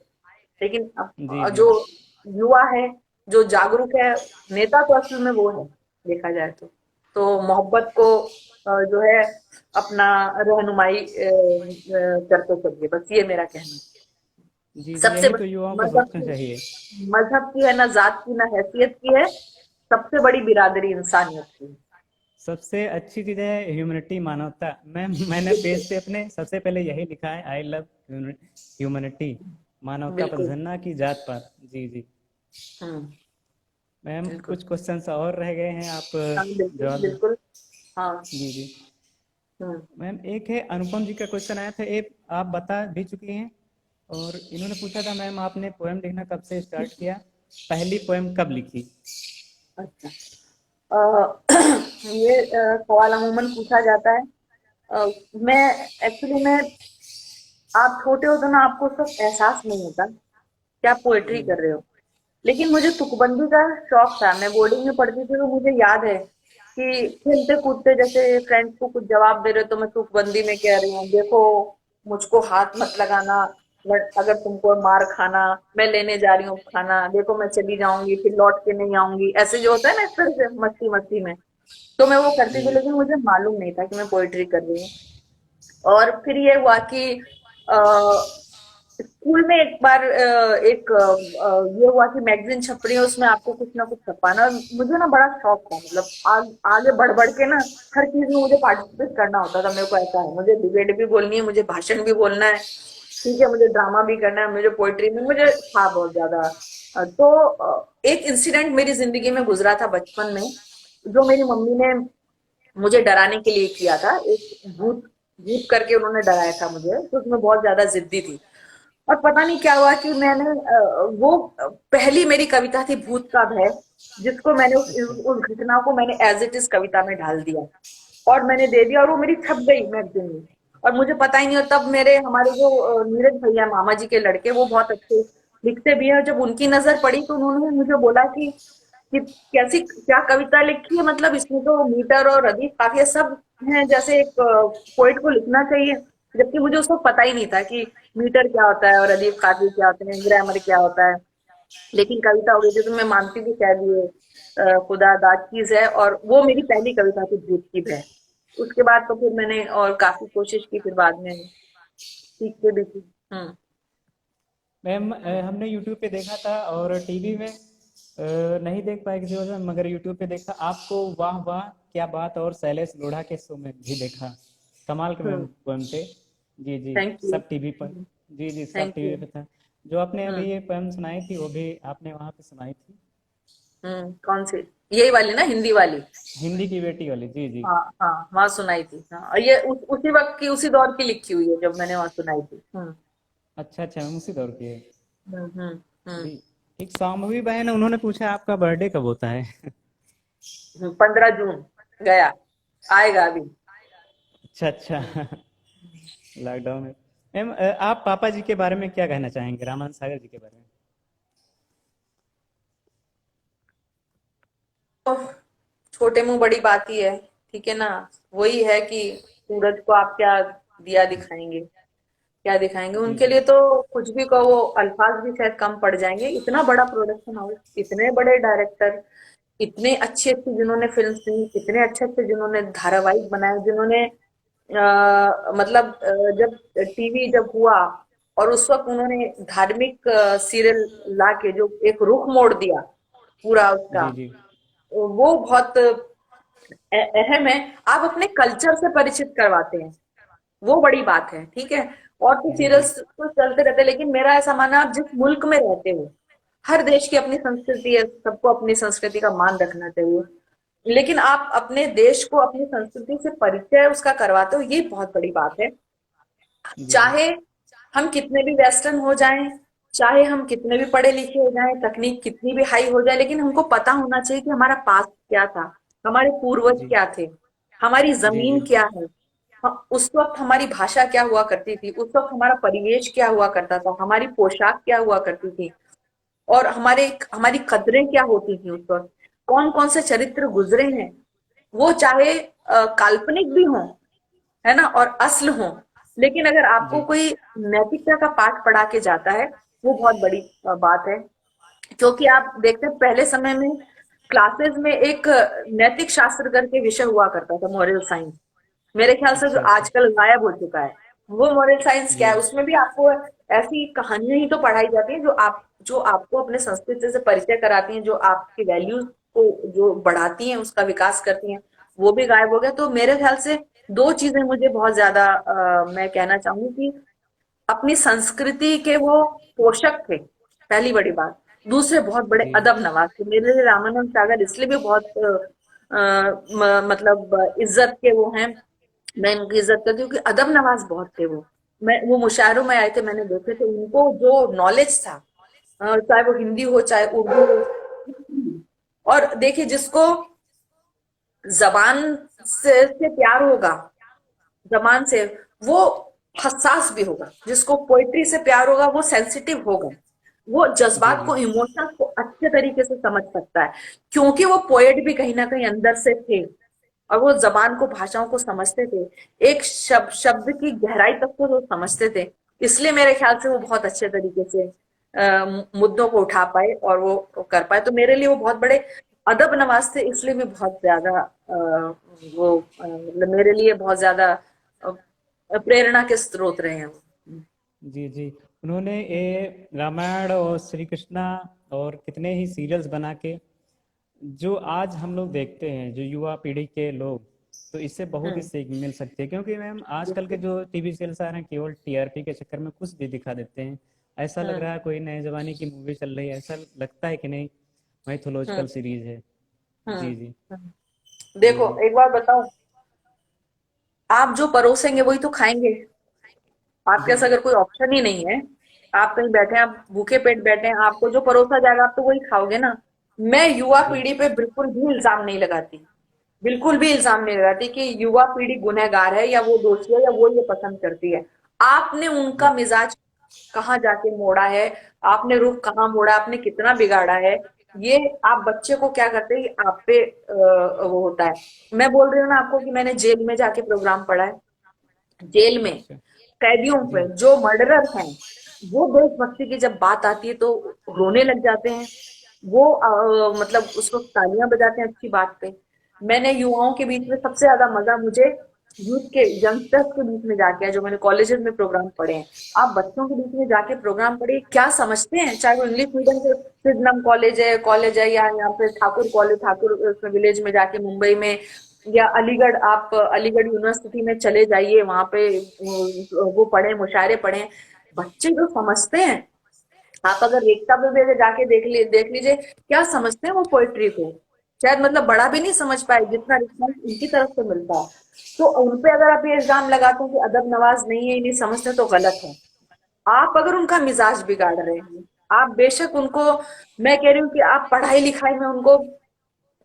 लेकिन जी अब जी जो युवा है, जो जागरूक है, नेता तो असल में वो है, देखा जाए तो मोहब्बत को जो है अपना रहनुमाई करते चलिए, बस ये मेरा कहना है। जी जी सबसे यही तो बड़ी युवाओं को मजहब सोचना की चाहिए। मजहब की है ना, जात की ना, हैसियत की है। सबसे बड़ी बिरादरी इंसानियत की है। सबसे अच्छी चीज़ है ह्यूमनिटी, मानवता। मैंने बिल्कुल पेज पे अपने सबसे पहले यही लिखा है, आई लव ह्यूमनिटी, मानवता बिल्कुल। पसंद, ना कि जात पात। जी जी हम्म। मैम बिल्कुल। कुछ क्वेश्चंस और रह गए हैं, आप हाँ बिल्कुल जवाब दें। बिल्कुल। हाँ। जी जी हम्म। मैम एक है अनुपम जी का क्वेश्चन आया था, एक आप बता भी चुकी हैं। और इन्होंने पूछा था मैम आपने पोएम लिखना कब से स्टार्ट किया, पहली पोएम कब लिखी। अच्छा। अ, ये सवाल अमूमन पूछा जाता है। मैं एक्चुअली में, आप छोटे हो तो ना आपको सब एहसास नहीं होता कि आप पोएट्री जी जी कर रहे हो। लेकिन मुझे तुकबंदी का शौक था, मैं बोर्डिंग में पढ़ती थी, तो मुझे याद है कि खेलते कूदते जैसे फ्रेंड्स को कुछ जवाब दे रहे हो तो मैं तुकबंदी में कह रही हूँ, देखो मुझको हाथ मत लगाना, अगर तुमको मार खाना, मैं लेने जा रही हूँ खाना, देखो मैं चली जाऊंगी फिर लौट के नहीं आऊंगी, ऐसे जो होता है ना, इस तरह से मस्ती मस्ती में। तो मैं वो करती थी, जी लेकिन मुझे मालूम नहीं था कि मैं पोएट्री कर रही हूँ। और फिर ये हुआ कि स्कूल में एक बार ये हुआ कि मैगजीन छप रही है, उसमें आपको कुछ ना कुछ छपाना, और मुझे ना बड़ा शौक था, मतलब आगे बढ़ बढ़ के ना हर चीज में मुझे पार्टिसिपेट करना होता था। मेरे को ऐसा है, मुझे डिबेट भी बोलनी है, मुझे भाषण भी बोलना है। ठीक है, मुझे ड्रामा भी करना है, मुझे पोएट्री में मुझे था बहुत ज्यादा। तो एक इंसिडेंट मेरी जिंदगी में गुजरा था बचपन में, जो मेरी मम्मी ने मुझे डराने के लिए किया था। एक भूत भूत करके उन्होंने डराया था मुझे, तो उसमें बहुत ज्यादा जिद्दी थी। और पता नहीं क्या हुआ कि मैंने वो पहली मेरी कविता थी भूत का भय, जिसको मैंने अच्छा। उस घटना को मैंने एज इट इज कविता में ढाल दिया, और मैंने दे दिया, और वो मेरी छप गई मैगजीन में। और मुझे पता ही नहीं। और तब मेरे हमारे जो नीरज भैया मामा जी के लड़के, वो बहुत अच्छे लिखते भी हैं, जब उनकी नजर पड़ी तो उन्होंने मुझे बोला कि कैसी क्या कविता लिखी है, मतलब इसमें तो मीटर और रदीफ काफिया सब हैं, जैसे एक पोइट को लिखना चाहिए। जबकि मुझे उसको पता ही नहीं था कि मीटर क्या होता है और रदीफ काफी क्या होते हैं, ग्रामर क्या होता है। लेकिन कविता हो गई थी, तो मैं मानती भी कह दिए खुदा दाद चीज है। और वो मेरी पहली कविता थी भूत की भय। उसके बाद तो फिर मैंने और काफी कोशिश की, फिर बाद में सीखते भी थी। हम्म। मैम हमने यूट्यूब पे देखा था और टीवी में नहीं देख पाए किसी वजह से, मगर यूट्यूब पे देखा आपको। वाह वाह क्या बात, और शैलेश लोढ़ा के शो में भी देखा। कमाल के मैम हम्म। पोएम थे। जी जी। Thank you. सब टीवी पर। जी जी, सब थैंक टीवी यू। पे था। जो आपने हम्म। अभी ये पोएम सुनाई थी, वो भी आपने वहाँ पे सुनाई थी। कौन सी? यही वाली ना, हिंदी वाली? हिंदी की बेटी वाली, जी जी। हाँ हाँ, वहां सुनाई थी। हाँ, और ये उसी वक्त की, उसी दौर की लिखी हुई है जब मैंने वहां सुनाई थी। अच्छा अच्छा मैम, उसी दौर की है। हम्म। जी। एक शाम्भवी बहन है, उन्होंने पूछा आपका बर्थडे कब होता है? 15 जून गया, आएगा अभी। अच्छा हम्म। अच्छा। लॉकडाउन में। मैम आप पापा जी के बारे में क्या कहना चाहेंगे, रामानंद सागर जी के बारे में? तो छोटे मुंह बड़ी बात ही है, ठीक है ना। वही है कि सूरज को आप क्या दिया दिखाएंगे, क्या दिखाएंगे। जी उनके जी। लिए तो कुछ भी कहो, अल्फाज भी शायद कम पड़ जाएंगे। इतना बड़ा प्रोडक्शन हाउस, इतने बड़े डायरेक्टर, इतने अच्छे अच्छे जिन्होंने फिल्म दी, इतने अच्छे अच्छे जिन्होंने धारावाहिक बनाए, जिन्होंने मतलब जब टीवी जब हुआ और उस वक्त उन्होंने धार्मिक सीरियल ला के जो एक रुख मोड़ दिया पूरा उसका, जी जी। वो बहुत अहम है। आप अपने कल्चर से परिचित करवाते हैं, वो बड़ी बात है, ठीक है। और तो जी जी। सीरियल्स तो चलते रहते हैं, लेकिन मेरा ऐसा मानना है, आप जिस मुल्क में रहते हो, हर देश की अपनी संस्कृति है, सबको अपनी संस्कृति का मान रखना चाहिए। लेकिन आप अपने देश को अपनी संस्कृति से परिचय उसका करवाते हो, ये बहुत बड़ी बात है। जी जी। चाहे हम कितने भी वेस्टर्न हो जाएं, चाहे हम कितने भी पढ़े लिखे हो जाएं, तकनीक कितनी भी हाई हो जाए, लेकिन हमको पता होना चाहिए कि हमारा पास्ट क्या था, हमारे पूर्वज जी क्या थे, हमारी जी। जमीन जी क्या है। उस वक्त हमारी भाषा क्या हुआ करती थी, उस वक्त हमारा परिवेश क्या हुआ करता था, हमारी पोशाक क्या हुआ करती थी, और हमारी कदरें क्या होती थी उस वक्त, कौन कौन से चरित्र गुजरे हैं। वो चाहे काल्पनिक भी हों, है ना, और असल हों। लेकिन अगर आपको जी। कोई नैतिकता का पाठ पढ़ा के जाता है, वो बहुत बड़ी बात है। क्योंकि आप देखते हैं पहले समय में क्लासेस में एक नैतिक शास्त्र करके विषय हुआ करता था, मॉरल साइंस। मेरे ख्याल से जो अच्छा अच्छा। आजकल गायब हो चुका है। वो मॉरल साइंस क्या जी है, उसमें भी आपको ऐसी कहानियां ही तो पढ़ाई जाती हैं जो आपको अपने संस्कृति से परिचय कराती हैं, जो आपकी वैल्यूज को जो बढ़ाती हैं, उसका विकास करती हैं। वो भी गायब हो गया। तो मेरे ख्याल से दो चीजें मुझे बहुत ज्यादा मैं कहना चाहूंगी कि अपनी संस्कृति के वो पोषक थे, पहली बड़ी बात। दूसरे बहुत बड़े जी अदब नवाज थे। मेरे लिए रामानंद सागर इसलिए भी बहुत मतलब इज्जत के वो हैं। मैं इनकी इज्जत करती हूँ कि अदब नवाज बहुत थे वो। मैं वो मुशायरों में आए थे, मैंने देखे थे उनको जो नॉलेज था, चाहे वो हिंदी हो चाहे उर्दू हो। और देखिए, जिसको जबान से प्यार होगा, जबान से, वो हसास भी होगा। जिसको पोइट्री से प्यार होगा, वो सेंसिटिव होगा। वो जी। जज्बात जी को, इमोशंस को अच्छे तरीके से समझ सकता है, क्योंकि वो पोएट भी कहीं ना कहीं अंदर से थे, और वो जबान को, भाषाओं को समझते थे। एक शब्द की गहराई तक को वो समझते थे। इसलिए मेरे ख्याल से वो बहुत अच्छे तरीके से मुद्दों को उठा पाए और वो कर पाए। तो मेरे लिए वो बहुत बड़े अदब नवाज थे, इसलिए भी बहुत ज्यादा वो मतलब मेरे लिए बहुत ज्यादा अ, प्रेरणा के स्रोत रहे हैं वो। जी। जी। उन्होंने ये रामायण और श्री कृष्णा और कितने ही सीरियल्स बना के, जो आज हम लोग देखते हैं, जो युवा पीढ़ी के लोग तो इससे बहुत ही हम्म सीख मिल सकती है, क्योंकि मैम आजकल के जो टीवी सीरियल्स आ रहे हैं केवल टीआरपी के चक्कर में कुछ भी दिखा देते हैं। ऐसा लग रहा हम्म है कोई नए जमाने की मूवी चल रही है, ऐसा लगता है कि नहीं माइथोलॉजिकल हम्म सीरीज है। जी जी। जी देखो जी। एक बात बताओ, आप जो परोसेंगे वही तो खाएंगे। आपके जी पास अगर कोई ऑप्शन ही नहीं है, आप कहीं बैठे हैं, आप भूखे पेट बैठे हैं, आपको जो परोसा जाएगा आप तो वही खाओगे ना। मैं युवा जी। पीढ़ी पे बिल्कुल भी इल्जाम नहीं लगाती, बिल्कुल भी इल्जाम नहीं लगाती कि युवा पीढ़ी गुनहगार है या वो दोषी है या वो ये पसंद करती है। आपने उनका जी मिजाज कहाँ जाके मोड़ा है, आपने रुख कहाँ मोड़ा, आपने कितना बिगाड़ा है, ये आप बच्चे को क्या करते हैं, ये आप पे वो होता है। मैं बोल रही हूँ ना आपको कि मैंने जेल में जाके प्रोग्राम पढ़ा है। जेल में अच्छा। कैदियों पे जी जो मर्डरर हैं, वो देशभक्ति की जब बात आती है तो रोने लग जाते हैं। वो मतलब उसको तालियां बजाते हैं अच्छी बात पे। मैंने युवाओं के बीच में सबसे ज्यादा मजा मुझे यूथ के यंगस्टर्स के बीच में जाके है, जो मैंने कॉलेजेस में प्रोग्राम पढ़े हैं। आप बच्चों के बीच में जाके प्रोग्राम पढ़िए, क्या समझते हैं, चाहे वो इंग्लिश मीडियम के सिडनम कॉलेज है या यहाँ पे ठाकुर कॉलेज, ठाकुर विलेज में जाके मुंबई में, या अलीगढ़, आप अलीगढ़ यूनिवर्सिटी में चले जाइए, वहां पे वो पढ़े, मुशायरे पढ़े। बच्चे जो समझते हैं, आप अगर रेखता पे भी अगर जाके देख लीजिए क्या समझते हैं वो पोएट्री को। शायद मतलब बड़ा भी नहीं समझ पाए जितना रिस्पॉन्स उनकी तरफ से मिलता है। तो उनपे अगर आप ये इल्जाम लगाते हैं कि अदब नवाज नहीं है, नहीं समझते, तो गलत है। आप अगर उनका मिजाज बिगाड़ रहे हैं, आप बेशक उनको, मैं कह रही हूँ कि आप पढ़ाई लिखाई में उनको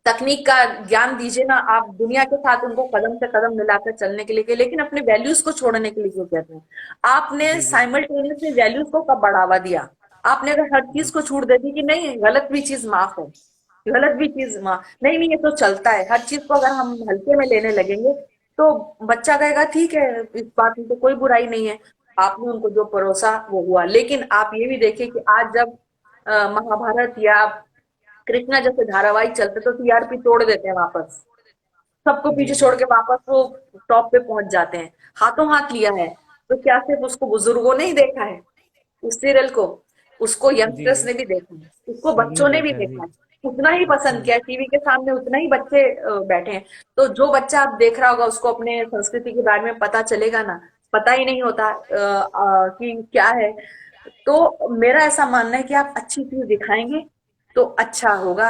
तकनीक का ज्ञान दीजिए ना, आप दुनिया के साथ उनको कदम से कदम मिलाकर चलने के लिए, लेकिन अपने वैल्यूज को छोड़ने के लिए क्यों कहते हैं। आपने जी। जी साइमल्टेनियसली वैल्यूज को कब बढ़ावा दिया। आपने अगर हर चीज जी। को छूट दे दी कि नहीं गलत भी चीज माफ है, गलत भी चीज माफ नहीं, नहीं ये तो चलता है, हर चीज को अगर हम हल्के में लेने लगेंगे तो बच्चा कहेगा ठीक है, इस बात में तो कोई बुराई नहीं है। आपने उनको जो परोसा वो हुआ। लेकिन आप ये भी देखिए कि आज जब महाभारत या कृष्णा जैसे धारावाहिक चलते तो टीआरपी तोड़ देते हैं वापस, सबको जी। पीछे जी छोड़ के वापस वो टॉप पे पहुंच जाते हैं। हाथों हाथ लिया है, तो क्या सिर्फ उसको बुजुर्गों ने ही देखा है उस सीरियल को, उसको जी। यंगस्टर्स जी ने भी देखा है, उसको सबने बच्चों ने भी देखा है जी। देखा है, उतना ही अच्छा। पसंद किया है, टीवी के सामने उतना ही बच्चे बैठे हैं। तो जो बच्चा आप देख रहा होगा उसको अपने संस्कृति के बारे में पता चलेगा ना, पता ही नहीं होता कि क्या है। तो मेरा ऐसा मानना है कि आप अच्छी चीज दिखाएंगे तो अच्छा होगा।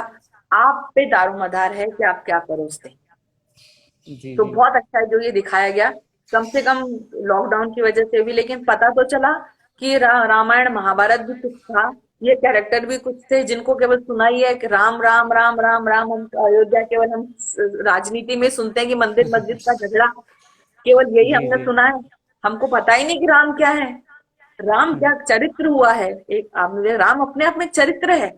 आप पे दारोमदार है कि आप क्या परोसते हैं। जी तो जी। बहुत अच्छा है जो ये दिखाया गया, कम से कम लॉकडाउन की वजह से भी, लेकिन पता तो चला कि रामायण महाभारत भी कुछ था, ये कैरेक्टर भी कुछ थे जिनको केवल सुना ही है कि राम राम राम राम राम। हम अयोध्या केवल हम राजनीति में सुनते हैं कि मंदिर मस्जिद का झगड़ा, केवल यही जी हमने जी। सुना है। हमको पता ही नहीं कि राम क्या है, राम क्या चरित्र हुआ है। एक आप मुझे, राम अपने आप में चरित्र है,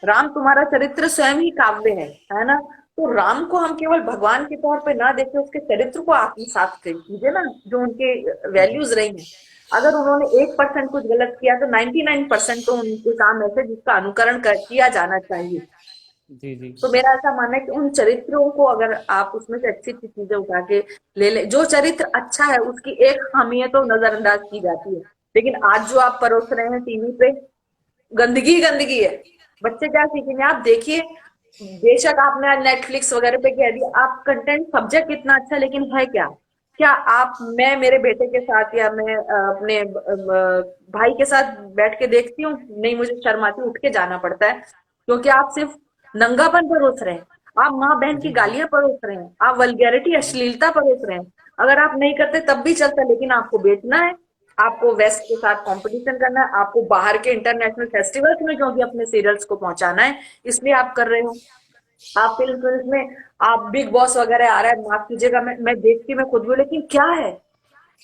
राम तुम्हारा चरित्र स्वयं ही काव्य है ना। तो राम को हम केवल भगवान के तौर पे ना देखे, उसके चरित्र को आत्मसात कीजिए ना, जो उनके जी वैल्यूज रही हैं। अगर उन्होंने 1% कुछ गलत किया तो 99% तो उनके काम ऐसे जिसका अनुकरण किया जाना चाहिए। जी। जी तो मेरा ऐसा मानना है कि उन चरित्रों को अगर आप उसमें से अच्छी अच्छी चीजें उठा के ले ले, जो चरित्र अच्छा है उसकी एक खामी है तो नजरअंदाज की जाती है। लेकिन आज जो आप परोस रहे हैं टीवी पे, गंदगी गंदगी है। बच्चे क्या सीखेंगे आप देखिए। बेशक आपने आज नेटफ्लिक्स वगैरह पे कह दिया, आप कंटेंट सब्जेक्ट इतना अच्छा, लेकिन है क्या, क्या आप, मैं मेरे बेटे के साथ या मैं अपने भाई के साथ बैठ के देखती हूँ, नहीं मुझे शर्म आती, उठ के जाना पड़ता है। क्योंकि आप सिर्फ नंगापन परोस रहे हैं, आप माँ बहन की जी। जी गालियां परोस रहे हैं, आप वल्गैरिटी जी। अश्लीलता परोस रहे हैं। अगर आप नहीं करते तब भी चलता, लेकिन आपको बेचना है, आपको वेस्ट के साथ कंपटीशन करना है, आपको बाहर के इंटरनेशनल फेस्टिवल्स में क्योंकि अपने सीरियल्स को पहुंचाना है, इसलिए आप कर रहे हो। आप फिल्म फिल्म में, आप बिग बॉस वगैरह आ रहा है, माफ कीजिएगा, मैं देखती, मैं खुद भी, लेकिन क्या है,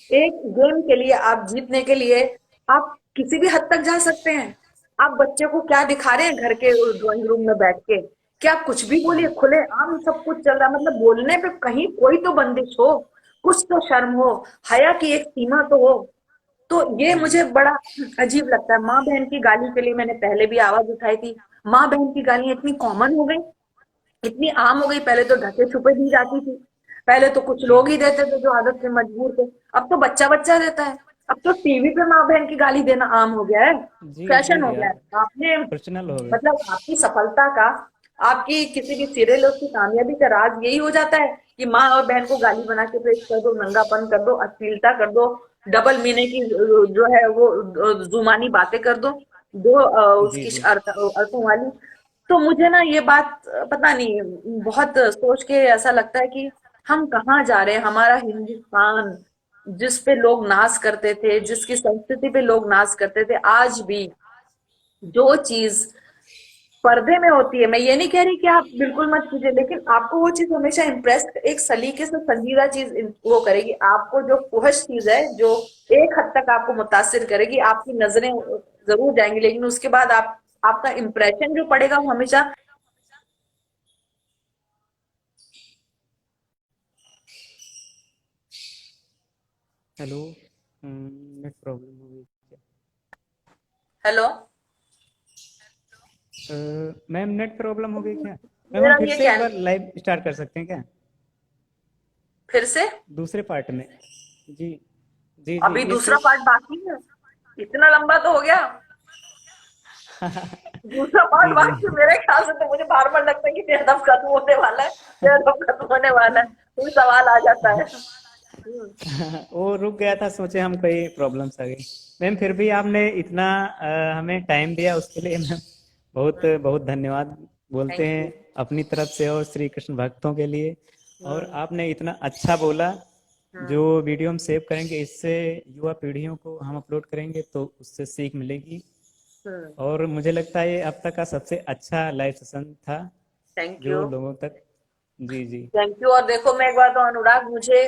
एक गेम के लिए, आप जीतने के लिए आप किसी भी हद तक जा सकते हैं। आप बच्चे को क्या दिखा रहे हैं घर के ड्राइंग रूम में बैठ के, कि आप कुछ भी बोलिए, खुले आम सब कुछ चल रहा है, मतलब बोलने पे कहीं कोई तो बंदिश हो, कुछ तो शर्म हो, हया की एक सीमा तो हो। तो ये जी। जी मुझे बड़ा अजीब लगता है। माँ बहन की गाली के लिए मैंने पहले भी आवाज उठाई थी। माँ बहन की गालियां इतनी कॉमन हो गई, इतनी आम हो गई, पहले तो ढके छुपे दी जाती थी, पहले तो कुछ जी। लोग ही देते थे जो आदत से मजबूर थे, अब तो बच्चा बच्चा देता है। अब तो टीवी पे माँ बहन की गाली देना आम हो गया है, जी। जी फैशन हो गया यार है। आपने पर्सनल हो गए। मतलब आपकी सफलता का, आपकी किसी भी सीरियल की कामयाबी का राज यही हो जाता है कि माँ और बहन को गाली बना के पेश कर दो, नंगापन कर दो, अश्लीलता कर दो, डबल मीनिंग की जो है वो जुबानी बातें कर दो, दो जी उसकी जी। अर्थों वाली। तो मुझे ना ये बात पता नहीं, बहुत सोच के ऐसा लगता है कि हम कहाँ जा रहे हैं। हमारा हिंदुस्तान जिस पे लोग नाज करते थे, जिसकी संस्कृति पे लोग नाज करते थे, आज भी जो चीज पर्दे में होती है, मैं ये नहीं कह रही कि आप बिल्कुल मत कीजिए, लेकिन आपको वो चीज हमेशा इम्प्रेस, एक सलीके से संजीदा चीज वो करेगी। आपको जो फुहश चीज है, जो एक हद तक आपको मुतासिर करेगी, आपकी नजरें जरूर जाएंगी, लेकिन उसके बाद आपका इम्प्रेशन जो पड़ेगा वो हमेशा। हेलो। नेट प्रॉब्लम हो गई क्या? हेलो। मैम नेट प्रॉब्लम हो गई क्या? मैम हम मेरा फिर ये से एक कहना, बार लाइव स्टार्ट कर सकते हैं क्या? फिर से दूसरे पार्ट में। जी जी जी, अभी ये दूसरा सिर्फ पार्ट बाकी है, इतना लंबा तो हो गया। दूसरा पार्ट जी जी। बाकी है, मेरे ख्याल से तो मुझे बार बार लगता है कि बेहद खत्म होने वाला है, बेहद खत्म होने वाला है, कोई सवाल आ जाता है। वो रुक गया था, सोचे हम कोई प्रॉब्लम्स आ गई। मैम फिर भी आपने इतना हमें टाइम दिया, उसके लिए मैम बहुत बहुत धन्यवाद बोलते थैंक हैं यू। अपनी तरफ से और श्री कृष्ण भक्तों के लिए। और हम्म। आपने इतना अच्छा बोला। जो हम्म। वीडियो हम सेव करेंगे, इससे युवा पीढ़ियों को हम अपलोड करेंगे तो उससे सीख मिलेगी। हम्म। और मुझे लगता है ये अब तक का सबसे अच्छा लाइव सेशन था थैंक यू। जो लोगों तक। जी जी। Thank you. और देखो, मैं एक बात तो अनुराग, मुझे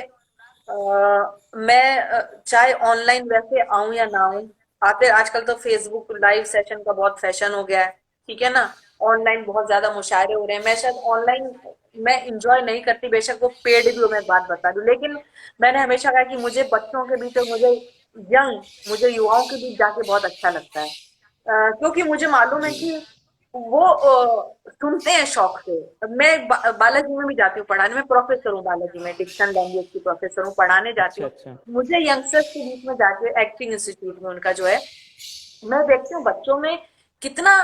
मैं चाहे ऑनलाइन वैसे आऊं या ना आऊं, आते आजकल तो फेसबुक लाइव सेशन का बहुत फैशन हो गया है, ठीक है ना। ऑनलाइन बहुत ज्यादा मुशायरे हो रहे हैं, मैं शायद ऑनलाइन मैं इंजॉय नहीं करती, बेशक वो पेड भी हो, मैं एक बात बता दूं, लेकिन मैंने हमेशा कहा कि मुझे बच्चों के बीच और मुझे युवाओं के बीच जाके बहुत अच्छा लगता है। क्योंकि मुझे मालूम है जी। कि वो सुनते हैं शौक से। मैं बालाजी में भी जाती हूँ पढ़ाने, मैं प्रोफेसर हूँ बालाजी में, डिक्शन लैंग्वेज की प्रोफेसर हूँ, पढ़ाने जाती अच्छा हूँ। अच्छा। मुझे यंगस्टर्स के बीच में जाके एक्टिंग इंस्टीट्यूट में उनका जो है, मैं देखती हूँ बच्चों में कितना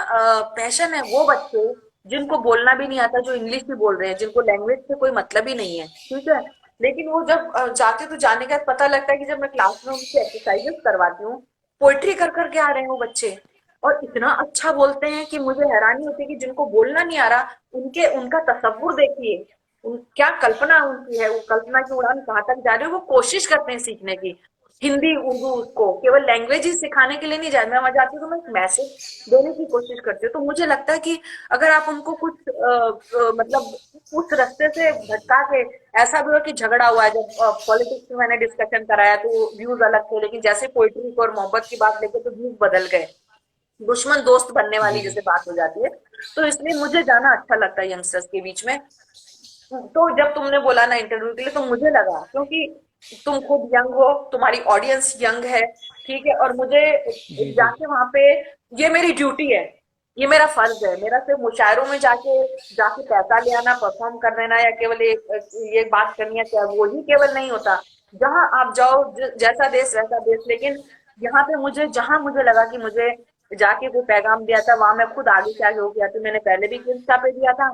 पैशन है। वो बच्चे जिनको बोलना भी नहीं आता, जो इंग्लिश भी बोल रहे हैं, जिनको लैंग्वेज से कोई मतलब ही नहीं है, ठीक है, लेकिन वो जब जाते तो जाने के बाद पता लगता है कि जब मैं क्लास में उनसे एक्सरसाइजेस करवाती हूँ, पोइट्री कर करके आ रहे हैं वो बच्चे, और इतना अच्छा बोलते हैं कि मुझे हैरानी होती है कि जिनको बोलना नहीं आ रहा, उनके उनका तसव्वुर देखिए, क्या कल्पना उनकी है, वो कल्पना की उड़ान कहाँ तक जा रही है, वो कोशिश करते हैं सीखने की। हिंदी उर्दू उसको केवल लैंग्वेज ही सिखाने के लिए नहीं जाती, मैं वहां जाती हूँ तो मैं एक मैसेज देने की कोशिश करती हूँ। तो मुझे लगता है कि अगर आप उनको कुछ मतलब उस रास्ते से भटका के, ऐसा भी हो कि झगड़ा हुआ है, जब पॉलिटिक्स में मैंने डिस्कशन कराया तो व्यूज अलग थे, लेकिन जैसे पोइट्री और मोहब्बत की बात लेके तो व्यूज बदल गए, दुश्मन दोस्त बनने वाली जी जी। जैसे बात हो जाती है। तो इसलिए मुझे जाना अच्छा लगता है यंगस्टर्स के बीच में। तो जब तुमने बोला ना इंटरव्यू के लिए, तो मुझे लगा, क्योंकि तुम खुद यंग हो, तुम्हारी ऑडियंस यंग है, ठीक है, और मुझे जी जी। जाके वहां पे, ये मेरी ड्यूटी है, ये मेरा फर्ज है, मेरा सिर्फ मुशायरों में जाके जाके पैसा ले आना, परफॉर्म कर देना, या केवल ये बात करनी है, क्या वो ही केवल नहीं होता। जहां आप जाओ, जैसा देश वैसा देश, लेकिन यहाँ पे मुझे, जहां मुझे लगा कि मुझे जाके कोई पैगाम दिया था, वहां मैं खुद आगे से आगे हो गया। तो मैंने पहले भी इंस्टा पे दिया था,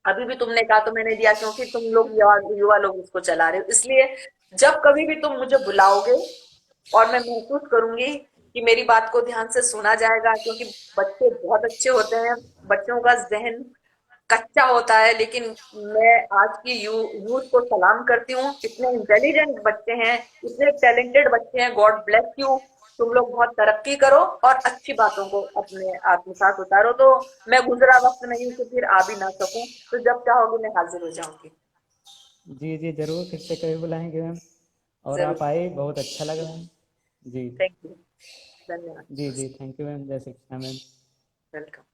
अभी भी तुमने कहा तो मैंने दिया, क्योंकि तुम लोग युवा युवा लोग इसको चला रहे हो, इसलिए जब कभी भी तुम मुझे बुलाओगे और मैं महसूस करूंगी कि मेरी बात को ध्यान से सुना जाएगा, क्योंकि बच्चे बहुत अच्छे होते हैं, बच्चों का जहन कच्चा होता है, लेकिन मैं आज की यूथ को सलाम करती हूँ, इतने इंटेलिजेंट बच्चे हैं, इतने टैलेंटेड बच्चे हैं, गॉड ब्लेस यू। तुम लोग बहुत तरक्की करो और अच्छी बातों को अपने आत्मसात उतारो। तो मैं गुजरा वक्त नहीं हूँ कि फिर आ भी ना सकूं, तो जब चाहोगे मैं हाजिर हो जाऊंगी। जी जी, ज़रूर फिर से कभी बुलाएंगे मैम। और जरूर। आप आए, बहुत अच्छा लगा मैम। जी। Thank you. धन्यवाद। जी जी, थैंक यू मैम, जय श्री कृष्णा मैम। वेलकम।